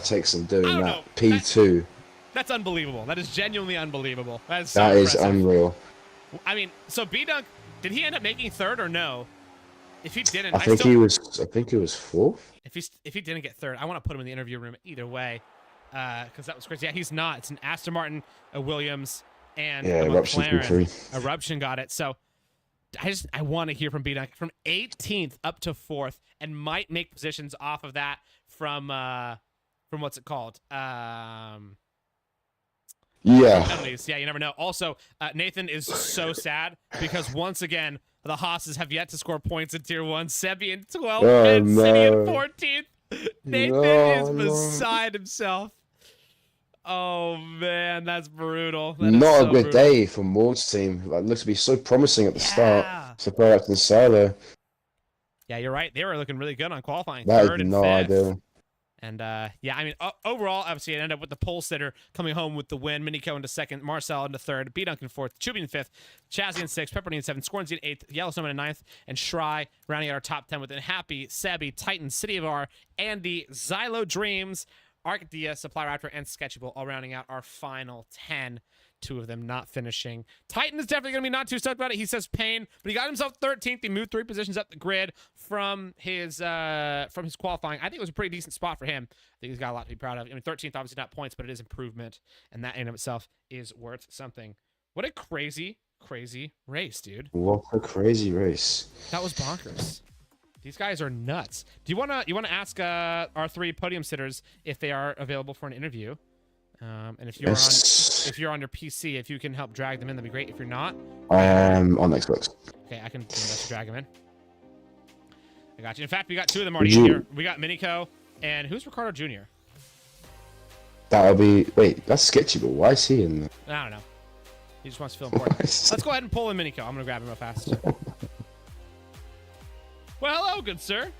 takes some doing that. know. P2. That's unbelievable. That is genuinely unbelievable. That is so That is impressive. unreal. I mean, so B-Dunk, did he end up making third or no? If he didn't, I think he was 4th. If he didn't get third, I want to put him in the interview room either way, because that was crazy. Yeah, he's not. It's an Aston Martin, a Williams, and a Eruption's been free. McLaren. Eruption got it. So I want to hear from B-Dunk from 18th up to 4th, and might make positions off of that from what's it called? Yeah. Penalties. Yeah, you never know. Also, Nathan is so sad because once again, the Haas's have yet to score points in Tier 1. Sebi in 12th and City in 14th. Nathan is beside himself. Oh, man, that's brutal. That Not so a good brutal. day for Maud's team. Like, looked to be so promising at the start. Support up to Silo. Yeah, you're right. They were looking really good on qualifying. That Third is and no fifth. idea. And yeah, I mean, overall, obviously, it ended up with the pole sitter coming home with the win. Minico into second, Marcel into third, B-Dunk in fourth, Chubi in fifth, Chazzy in sixth, Pepperoni in seventh, Scornsy in eighth, Yellow Snowman in ninth, and Shry rounding out our top 10 with a Happy, Sebi, Titan, City of R, Andy, Xylo Dreams, Arcadia, Supply Raptor, and Sketchable all rounding out our final 10. 2 of them not finishing. Titan is definitely going to be not too stoked about it. He says pain, but he got himself 13th. He moved 3 positions up the grid from his qualifying. I think it was a pretty decent spot for him. I think he's got a lot to be proud of. I mean, 13th obviously not points, but it is improvement, and that in of itself is worth something. What a crazy, crazy race, dude. What a crazy race. That was bonkers. These guys are nuts. Do you wanna ask our 3 podium sitters if they are available for an interview? And if you're on your PC, if you can help drag them in, that'd be great. If you're not, on Xbox. okay, I can do to drag them in. I got you. In fact, we got 2 of them already here. We got Minico and who's Ricardo Jr. That'll be. Wait, that's Sketchable. Why is he in there? I don't know. He just wants to feel important. Let's go ahead and pull in Minico. I'm gonna grab him real fast. Well, hello, good sir.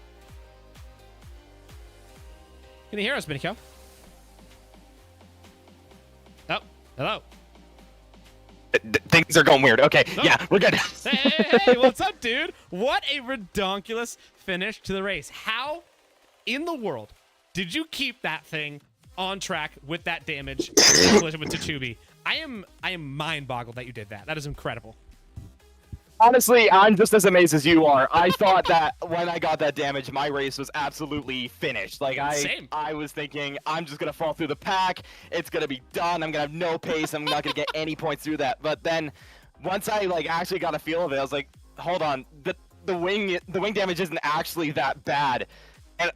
Can you hear us, Minico? Oh, hello. Things are going weird. Okay, Oh. yeah, we're good. Hey, what's up, dude? What a redonkulous finish to the race. How in the world did you keep that thing on track with that damage collision with Tachubi? I am mind boggled that you did that. That is incredible. Honestly, I'm just as amazed as you are. I thought that when I got that damage, my race was absolutely finished. Like Same. I was thinking, I'm just gonna fall through the pack. It's gonna be done. I'm gonna have no pace. I'm not gonna get any points through that. But then, once I like actually got a feel of it, I was like, hold on, the wing damage isn't actually that bad. And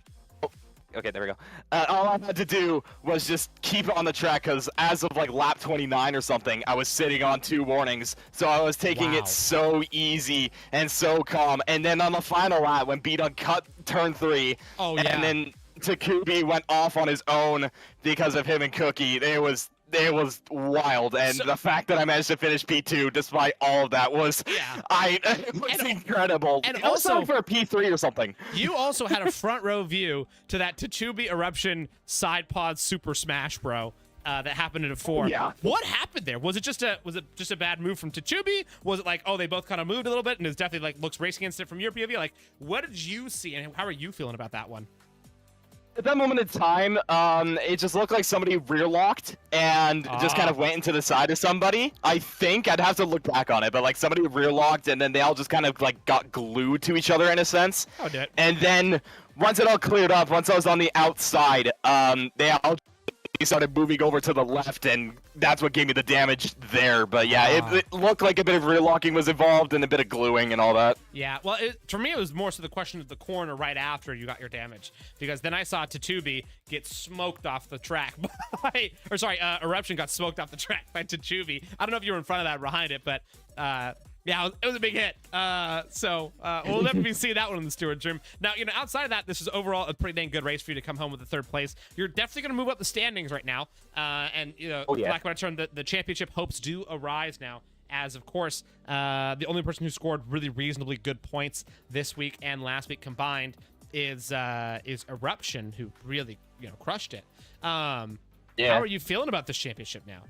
okay, there we go. All I had to do was just keep it on the track because as of like lap 29 or something, I was sitting on 2 warnings. So I was taking Wow. it so easy and so calm. And then on the final lap, when B-Dun cut turn 3, Oh, yeah. and then Takubi went off on his own because of him and Cookie, it was wild. And the fact that I managed to finish P2 despite all of that was, Yeah. it was incredible. and It was also- for a P3 or something. You also had a front row view to that Tachubi Eruption side pod Super Smash Bro that happened in a 4. Yeah. What happened there? Was it just a bad move from Tachubi? Was it like, oh, they both kind of moved a little bit and it's definitely like looks racing against it from your POV? Like, what did you see and how are you feeling about that one? At that moment in time, it just looked like somebody rear locked and just kind of went into the side of somebody. I think I'd have to look back on it, but like somebody rear locked and then they all just kind of like got glued to each other in a sense. Oh, did it? And then once it all cleared up, once I was on the outside, they all started moving over to the left, and that's what gave me the damage there. But yeah, it looked like a bit of rear locking was involved and a bit of gluing and all that. Yeah, well, for me, it was more so the question of the corner right after you got your damage. Because then I saw Tachubi get smoked off the track by, or sorry, Eruption got smoked off the track by Tachubi. I don't know if you were in front of that or behind it, but yeah, it was a big hit. So we'll definitely see that one in the Stewards room. Now, outside of that, this is overall a pretty dang good race for you to come home with the 3rd place. You're definitely going to move up the standings right now. And, Black White Turn, the championship hopes do arise now. As, of course, the only person who scored really reasonably good points this week and last week combined is Eruption, who really, crushed it. How are you feeling about this championship now?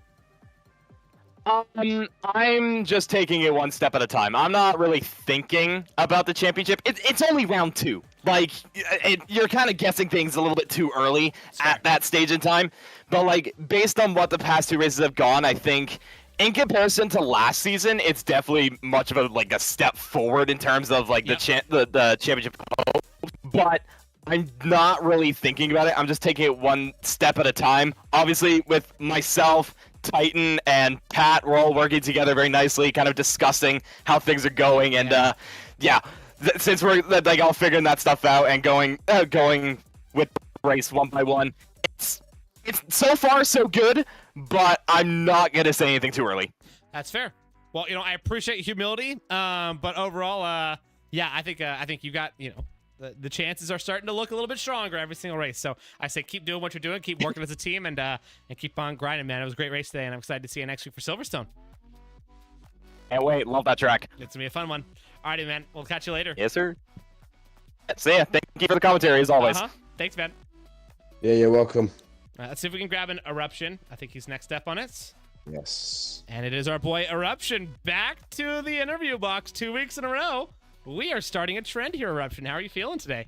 I'm just taking it one step at a time. I'm not really thinking about the championship. It's only round 2. Like, you're kind of guessing things a little bit too early at that stage in time. But, like, based on what the past 2 races have gone, I think in comparison to last season, it's definitely much of a step forward in terms of, like, the championship. But I'm not really thinking about it. I'm just taking it one step at a time. Obviously, with myself, Titan, and Pat, we're all working together very nicely, kind of discussing how things are going. And since we're like all figuring that stuff out and going with race one by one, it's so far so good. But I'm not gonna say anything too early. That's fair. Well, I appreciate humility. But overall, I think you got the chances are starting to look a little bit stronger every single race. So I say keep doing what you're doing, keep working as a team, and keep on grinding, man. It was a great race today, and I'm excited to see you next week for Silverstone. Can't wait. Love that track. It's gonna be a fun one. Alrighty, man. We'll catch you later. Yes, sir. See ya. Thank you for the commentary as always. Thanks, man. Yeah, you're welcome. Let's see if we can grab an Eruption. I think he's next up on it. Yes. And it is our boy Eruption back to the interview box 2 weeks in a row. We are starting a trend here, Eruption. How are you feeling today?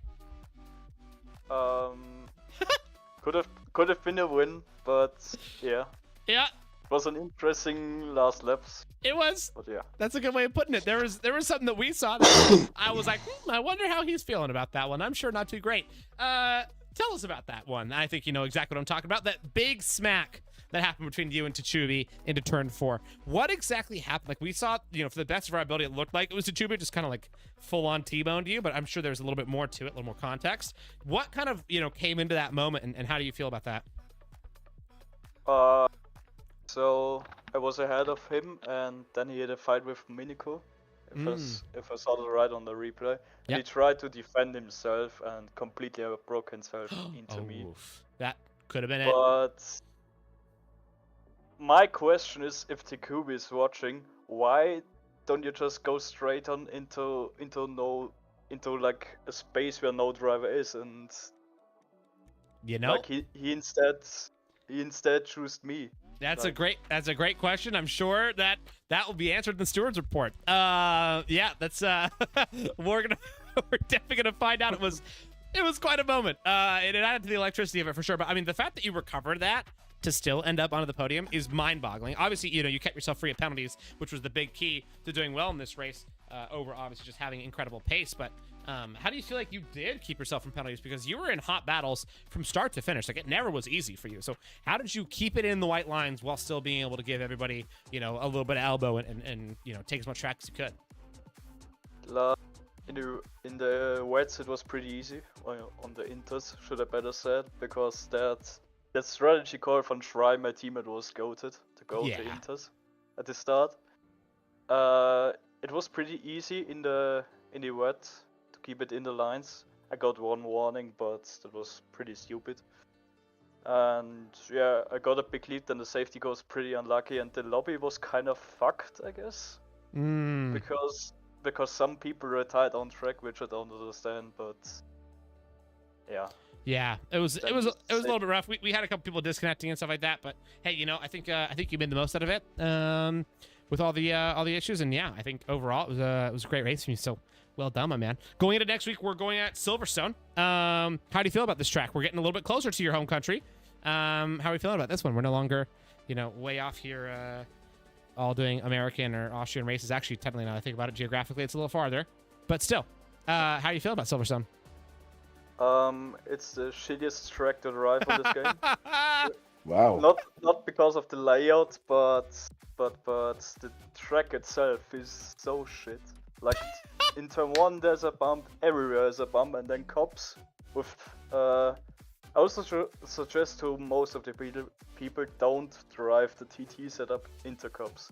Could have been a win, but yeah. Yeah, It was an interesting last laps, it was. but yeah. That's a good way of putting it. There was something that we saw that I was like, I wonder how he's feeling about that one. I'm sure not too great. Tell us about that one. I think you know exactly what I'm talking about. That big smack that happened between you and Tachubi into turn 4. What exactly happened? Like, we saw, for the best of our ability, it looked like it was Tachubi just kind of like full-on T-boned you, but I'm sure there's a little bit more to it, a little more context. What kind of, came into that moment, and how do you feel about that? So I was ahead of him, and then he had a fight with Miniko, if I saw it right on the replay. Yep. He tried to defend himself and completely broke himself into me. Oof. That could have been it. But my question is, if Takubi is watching, why don't you just go straight on into like a space where no driver is, and like he instead chose me. That's a great question. I'm sure that will be answered in the stewards report. That's we're definitely gonna find out. It was quite a moment. It added to the electricity of it for sure. But I mean, the fact that you recovered that to still end up onto the podium is mind-boggling. Obviously, you kept yourself free of penalties, which was the big key to doing well in this race. over obviously just having incredible pace. But how do you feel like you did keep yourself from penalties? Because you were in hot battles from start to finish. Like, it never was easy for you. So how did you keep it in the white lines while still being able to give everybody, you know, a little bit of elbow and you know, take as much track as you could? In the wets it was pretty easy. Well, on the inters, should I better said, because that strategy call from Shry, my teammate, was goated to go to inters at the start. It was pretty easy in the wet to keep it in the lines. I got one warning, but that was pretty stupid. And yeah, I got a big lead, then the safety goes pretty unlucky, and the lobby was kind of fucked, I guess. Because some people retired on track, which I don't understand, but yeah. Yeah, it was a little bit rough. We had a couple people disconnecting and stuff like that, but hey, you know, I think you made the most out of it with all the issues, and yeah, I think overall it was a great race from you. So well done, my man. Going into next week, we're going at Silverstone. How do you feel about this track? We're getting a little bit closer to your home country. How are we feeling about this one? We're no longer, you know, way off here. All doing American or Austrian races. Actually, technically, now I think about it geographically, it's a little farther. But still, how do you feel about Silverstone? It's the shittiest track to drive on this game. Wow. Not because of the layout, but the track itself is so shit. Like in turn 1 there's a bump, everywhere is a bump, and then cops with I also suggest to most of the people don't drive the TT setup into cups.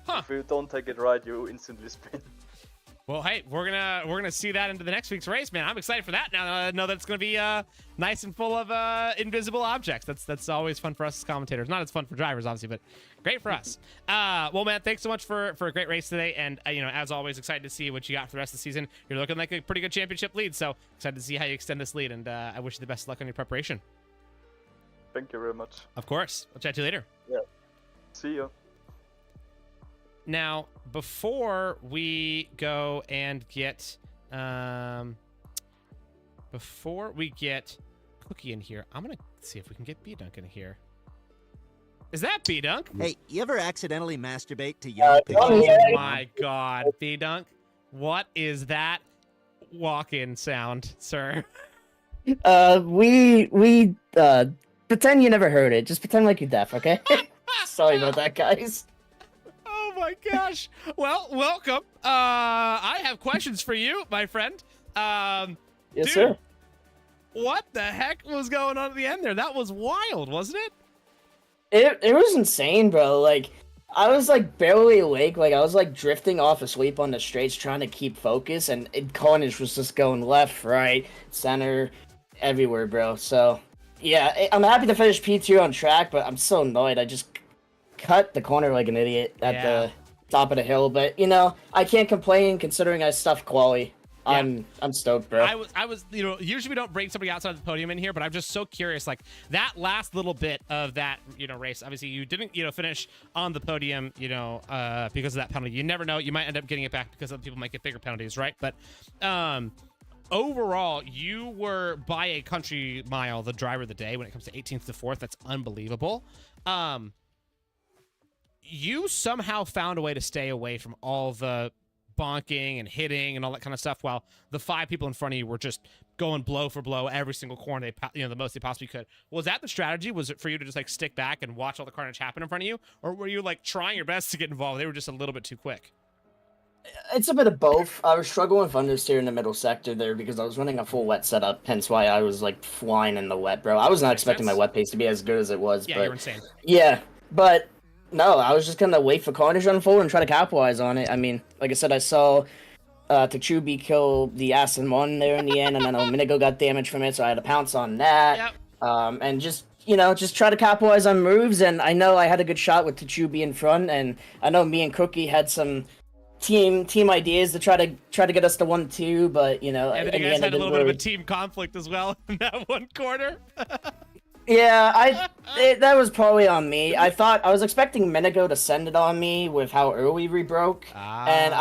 If you don't take it right, you instantly spin. Well, hey, we're gonna see that into the next week's race, man. I'm excited for that. Now I know that it's gonna be nice and full of invisible objects. That's always fun for us as commentators. Not as fun for drivers, obviously, but great for us. Well, man, thanks so much for a great race today, and you know, as always, excited to see what you got for the rest of the season. You're looking like a pretty good championship lead, so excited to see how you extend this lead, and I wish you the best of luck on your preparation. Thank you very much. Of course. I'll chat to you later. Yeah. See you. Now, before we go and get Cookie in here, I'm gonna see if we can get B-Dunk in here. Is that B-Dunk? Hey, you ever accidentally masturbate to young pictures? Oh my God, B-Dunk, what is that walk-in sound, sir? We pretend you never heard it. Just pretend like you're deaf, okay? Sorry about that, guys. Oh my gosh. Well, welcome. I have questions for you, my friend. Yes, dude, sir. What the heck was going on at the end there? That was wild, wasn't it? It was insane, bro. Like, I was like barely awake. Like, I was like drifting off asleep on the straights, trying to keep focus, and carnage was just going left, right, center, everywhere, bro. So yeah, I'm happy to finish P2 on track, but I'm so annoyed. I just cut the corner like an idiot at the top of the hill, but you know, I can't complain considering I stuffed quali. Yeah. I'm stoked, bro. I was, you know, usually we don't bring somebody outside the podium in here, but I'm just so curious, like that last little bit of that, you know, race. Obviously, you didn't, you know, finish on the podium, you know, because of that penalty. You never know, you might end up getting it back because other people might get bigger penalties, right? But overall, you were by a country mile the driver of the day when it comes to 18th to 4th. That's unbelievable. You somehow found a way to stay away from all the bonking and hitting and all that kind of stuff, while the 5 people in front of you were just going blow for blow every single corner the most they possibly could. Was that the strategy? Was it for you to just like stick back and watch all the carnage happen in front of you, or were you like trying your best to get involved? They were just a little bit too quick. It's a bit of both. I was struggling with understeer in the middle sector there because I was running a full wet setup, hence why I was like flying in the wet, bro. I was not expecting my wet pace to be as good as it was. Yeah, but you're insane. Yeah, but no, I was just gonna wait for carnage to unfold and try to capitalize on it. I mean, like I said, I saw Tachubi kill the Aston 1 there in the end, and then Minigo got damage from it, so I had to pounce on that. Yep. And just, you know, just try to capitalize on moves, and I know I had a good shot with Tachubi in front, and I know me and Cookie had some team ideas to try to get us to 1-2, but, you know, and then you guys had a little bit of a team conflict as well in that one corner. Yeah, that was probably on me. I was expecting Minigo to send it on me with how early we broke, and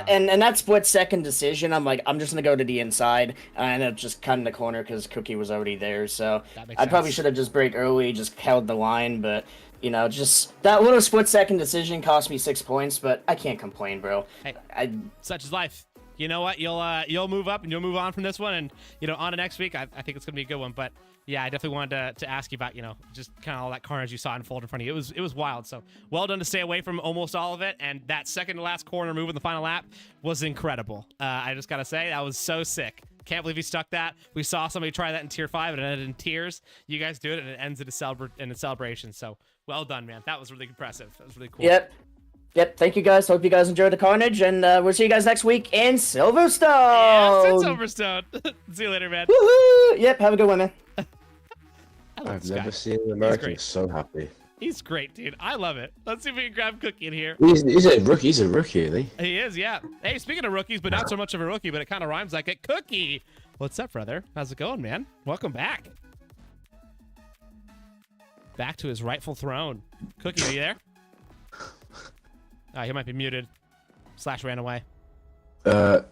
and that split-second decision, I'm like, I'm just gonna go to the inside, and I ended up just cutting the corner because Cookie was already there. So I probably should have just braked early, just held the line, but You know, just that little split-second decision cost me 6 points, but I can't complain, bro. Hey, such is life. You know what? You'll move up and you'll move on from this one, and on to next week. I think it's gonna be a good one. But yeah, I definitely wanted to ask you about just kind of all that carnage you saw unfold in front of you. It was wild. So well done to stay away from almost all of it, and that second to last corner move in the final lap was incredible. I just gotta say that was so sick. Can't believe he stuck that. We saw somebody try that in tier 5 and it ended in tears. You guys do it and it ends in a celebration. So well done, man. That was really impressive. That was really cool. Yep. Thank you guys. Hope you guys enjoyed the carnage, and we'll see you guys next week in Silverstone. Yes, in Silverstone. See you later, man. Woohoo! Yep. Have a good one, man. I've never seen an American so happy. He's great, dude. I love it. Let's see if we can grab Cookie in here. He's a rookie. He's a rookie, isn't he? He is, yeah. Hey, speaking of rookies, but not so much of a rookie, but it kind of rhymes like it. Cookie. What's up, brother? How's it going, man? Welcome back. Back to his rightful throne. Cookie, are you there? He might be muted. / ran away.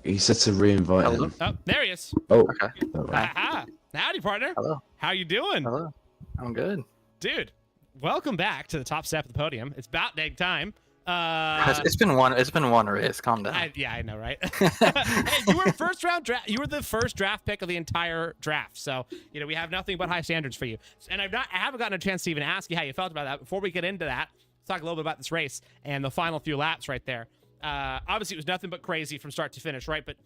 He said to re-invite him. Oh, there he is. Oh, okay. Aha. Howdy, partner. Hello. How you doing? Hello. I'm good. Dude, welcome back to the top step of the podium. It's about dang time. It's been one race. Calm down. I know, right? Hey, you were first round draft. You were the first draft pick of the entire draft. So we have nothing but high standards for you. And I haven't gotten a chance to even ask you how you felt about that. Before we get into that, let's talk a little bit about this race and the final few laps right there. Obviously, it was nothing but crazy from start to finish, right? But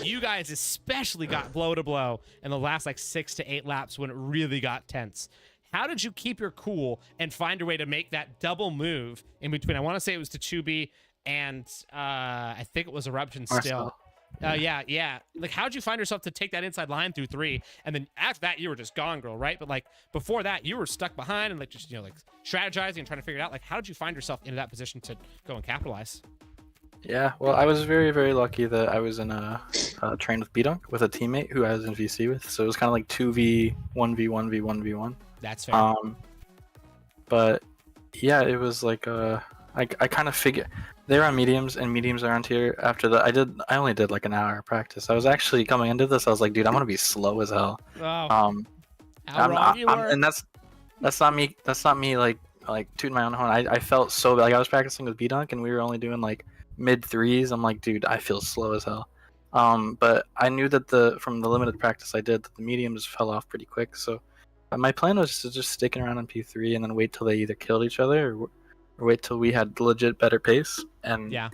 you guys especially got blow to blow in the last 6 to 8 laps when it really got tense. How did you keep your cool and find a way to make that double move in between? I want to say it was to Chubby and I think it was Eruption still. Yeah. How'd you find yourself to take that inside line through 3, and then after that you were just gone, girl, right? But before that you were stuck behind and just strategizing and trying to figure it out. How did you find yourself into that position to go and capitalize? Yeah, well, I was very, very lucky that I was in a train with B-Dunk with a teammate who I was in VC with. So it was kind of like 2v, 1v, 1v, 1v1. That's fair. But yeah, it was I kind of figured they were on mediums and mediums are on tier. After that, I only did an hour of practice. I was actually coming into this. I was like, dude, I'm gonna be slow as hell. Oh. How wrong you were. And that's not me. That's not me tooting my own horn. I felt so bad. I was practicing with B-Dunk and we were only doing mid 3s. I'm like, dude, I feel slow as hell. But I knew that from the limited practice I did, that the mediums fell off pretty quick. So my plan was to just sticking around in P3 and then wait till they either killed each other or wait till we had legit better pace. And yeah,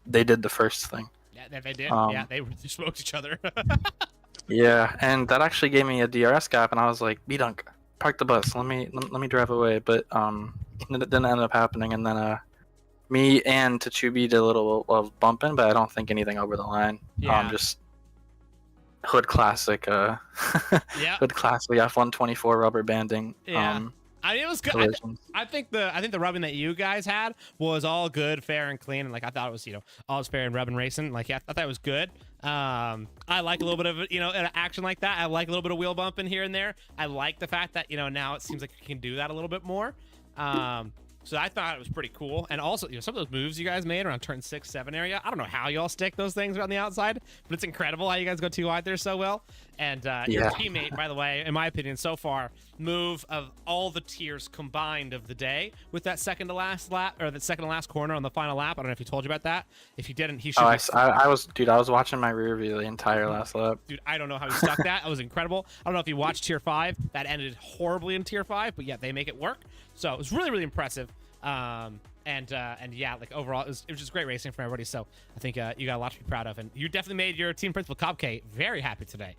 they did the first thing. Yeah, they did. They smoked each other. Yeah, and that actually gave me a DRS gap, and I was like, B-Dunk, park the bus. Let me drive away. But it didn't end up happening, and then me and Tachubi did a little of bumping, but I don't think anything over the line. Yeah. Just hood classic. Yeah. Hood classic F124 rubber banding. Yeah. It was good. I think the rubbing that you guys had was all good, fair, and clean. And I thought it was all fair and rubbing racing. I thought that was good. I like a little bit of an action like that. I like a little bit of wheel bumping here and there. I like the fact that now it seems like you can do that a little bit more. So I thought it was pretty cool. And also, some of those moves you guys made around turn 6, 7 area, I don't know how y'all stick those things around the outside, but it's incredible how you guys go too wide there so well. And your teammate, by the way, in my opinion, so far, move of all the tiers combined of the day with that second to last lap, or that second to last corner on the final lap. I don't know if he told you about that. If he didn't, he should. I was watching my rear view the entire last lap. Dude, I don't know how he stuck that. That was incredible. I don't know if you watched tier 5. That ended horribly in tier 5, but yeah, they make it work. So it was really, really impressive. And yeah, overall, it was just great racing from everybody. So I think you got a lot to be proud of, and you definitely made your team principal Copcake very happy today.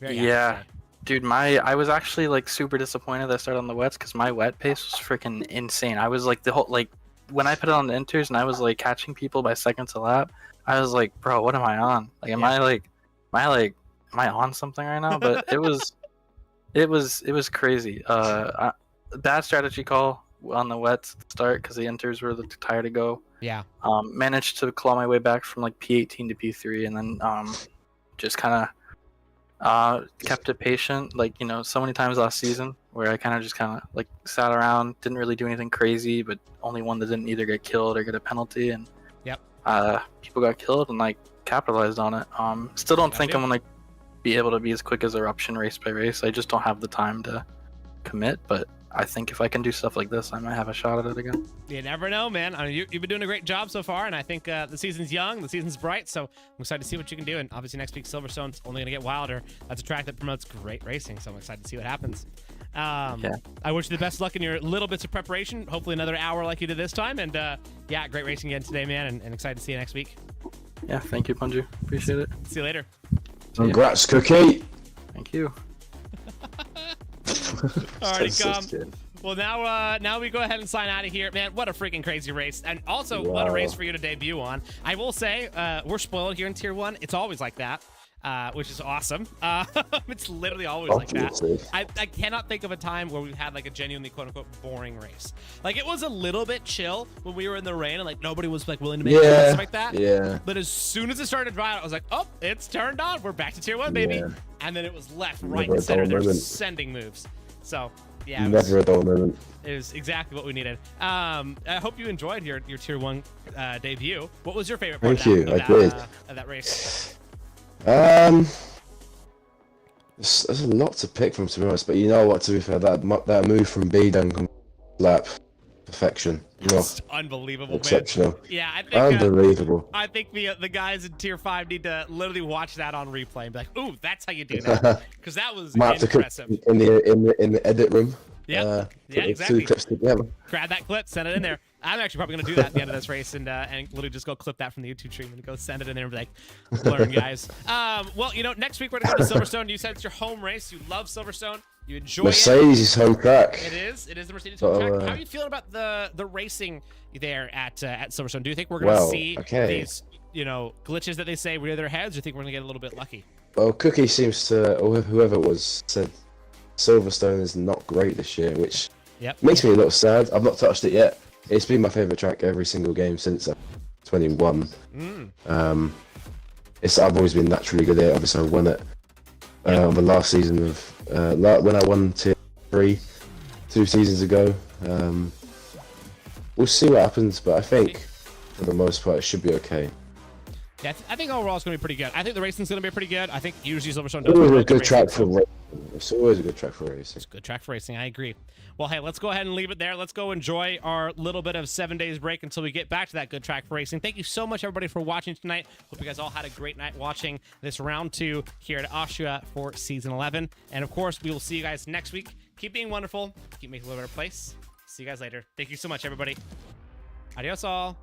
Very happy today. Dude, I was actually super disappointed that I started on the wets because my wet pace was freaking insane. I was the whole when I put it on the inters and I was catching people by seconds a lap, I was like, bro, what am I on? Am I on something right now? But it was crazy. Bad strategy call on the wets at the start because the inters were the tire to go. Yeah. Managed to claw my way back from P18 to P3, and then just kind of kept it patient. So many times last season where I kind of sat around, didn't really do anything crazy, but only one that didn't either get killed or get a penalty, and yep. People got killed and capitalized on it. Still don't think I'm gonna be able to be as quick as Eruption race by race. I just don't have the time to commit, but I think if I can do stuff like this, I might have a shot at it again. You never know, man. I mean, you've been doing a great job so far, and I think the season's young, the season's bright, so I'm excited to see what you can do. And obviously next week, Silverstone's only going to get wilder. That's a track that promotes great racing, so I'm excited to see what happens. I wish you the best luck in your little bits of preparation. Hopefully another hour like you did this time. And yeah, great racing again today, man, and excited to see you next week. Yeah, thank you, Punjew. Appreciate it. See you later. Congrats, Cookie. Thank you. Alrighty, come. Well, now we go ahead and sign out of here. Man, what a freaking crazy race. And also, what a race for you to debut on. I will say, we're spoiled here in Tier 1. It's always like that, which is awesome. It's literally always like that. I cannot think of a time where we've had like a genuinely quote-unquote boring race. Like, it was a little bit chill when we were in the rain and like nobody was like willing to make stuff like that. Yeah. But as soon as it started to dry out, I was like, oh, it's turned on. We're back to Tier 1, baby. Yeah. And then it was left, right, and center. They're sending moves. So, yeah. Never a dull moment. It was exactly what we needed. I hope you enjoyed your Tier 1 debut. What was your favorite part of that race? There's a lot to pick from, to be honest, but you know what, to be fair, that move from B done lap, perfection. That's unbelievable, exceptional. Man. Yeah, I think unbelievable. I think the guys in Tier 5 need to literally watch that on replay and be like, ooh, that's how you do that. Because that was impressive. In the edit room. Yeah, exactly. 2 clips together. Grab that clip, send it in there. I'm actually probably going to do that at the end of this race and literally just go clip that from the YouTube stream and go send it in there and be like, learn, guys. Well, you know, next week we're going to go to Silverstone. You said it's your home race. You love Silverstone. You enjoy Mercedes' home track. It is the Mercedes home track. How are you feeling about the racing there at Silverstone? Do you think we're going to see these, you know, glitches that they say rear their heads, or do you think we're going to get a little bit lucky? Well, Cookie seems to, or whoever it was, said Silverstone is not great this year, which makes me a little sad. I've not touched it yet. It's been my favourite track every single game since 21. I've always been naturally good at it. Obviously, I won it on the last season of when I won Tier 3 2 seasons ago. We'll see what happens, but I think for the most part it should be okay. Yeah, I think overall it's going to be pretty good. I think the racing's going to be pretty good. I think usually Silverstone does. Always a good track for racing. It's always a good track for racing. It's a good track for racing. I agree. Well, hey, let's go ahead and leave it there. Let's go enjoy our little bit of 7 days break until we get back to that good track for racing. Thank you so much, everybody, for watching tonight. Hope you guys all had a great night watching this round 2 here at Austria for season 11. And of course, we will see you guys next week. Keep being wonderful. Keep making a little better place. See you guys later. Thank you so much, everybody. Adios all.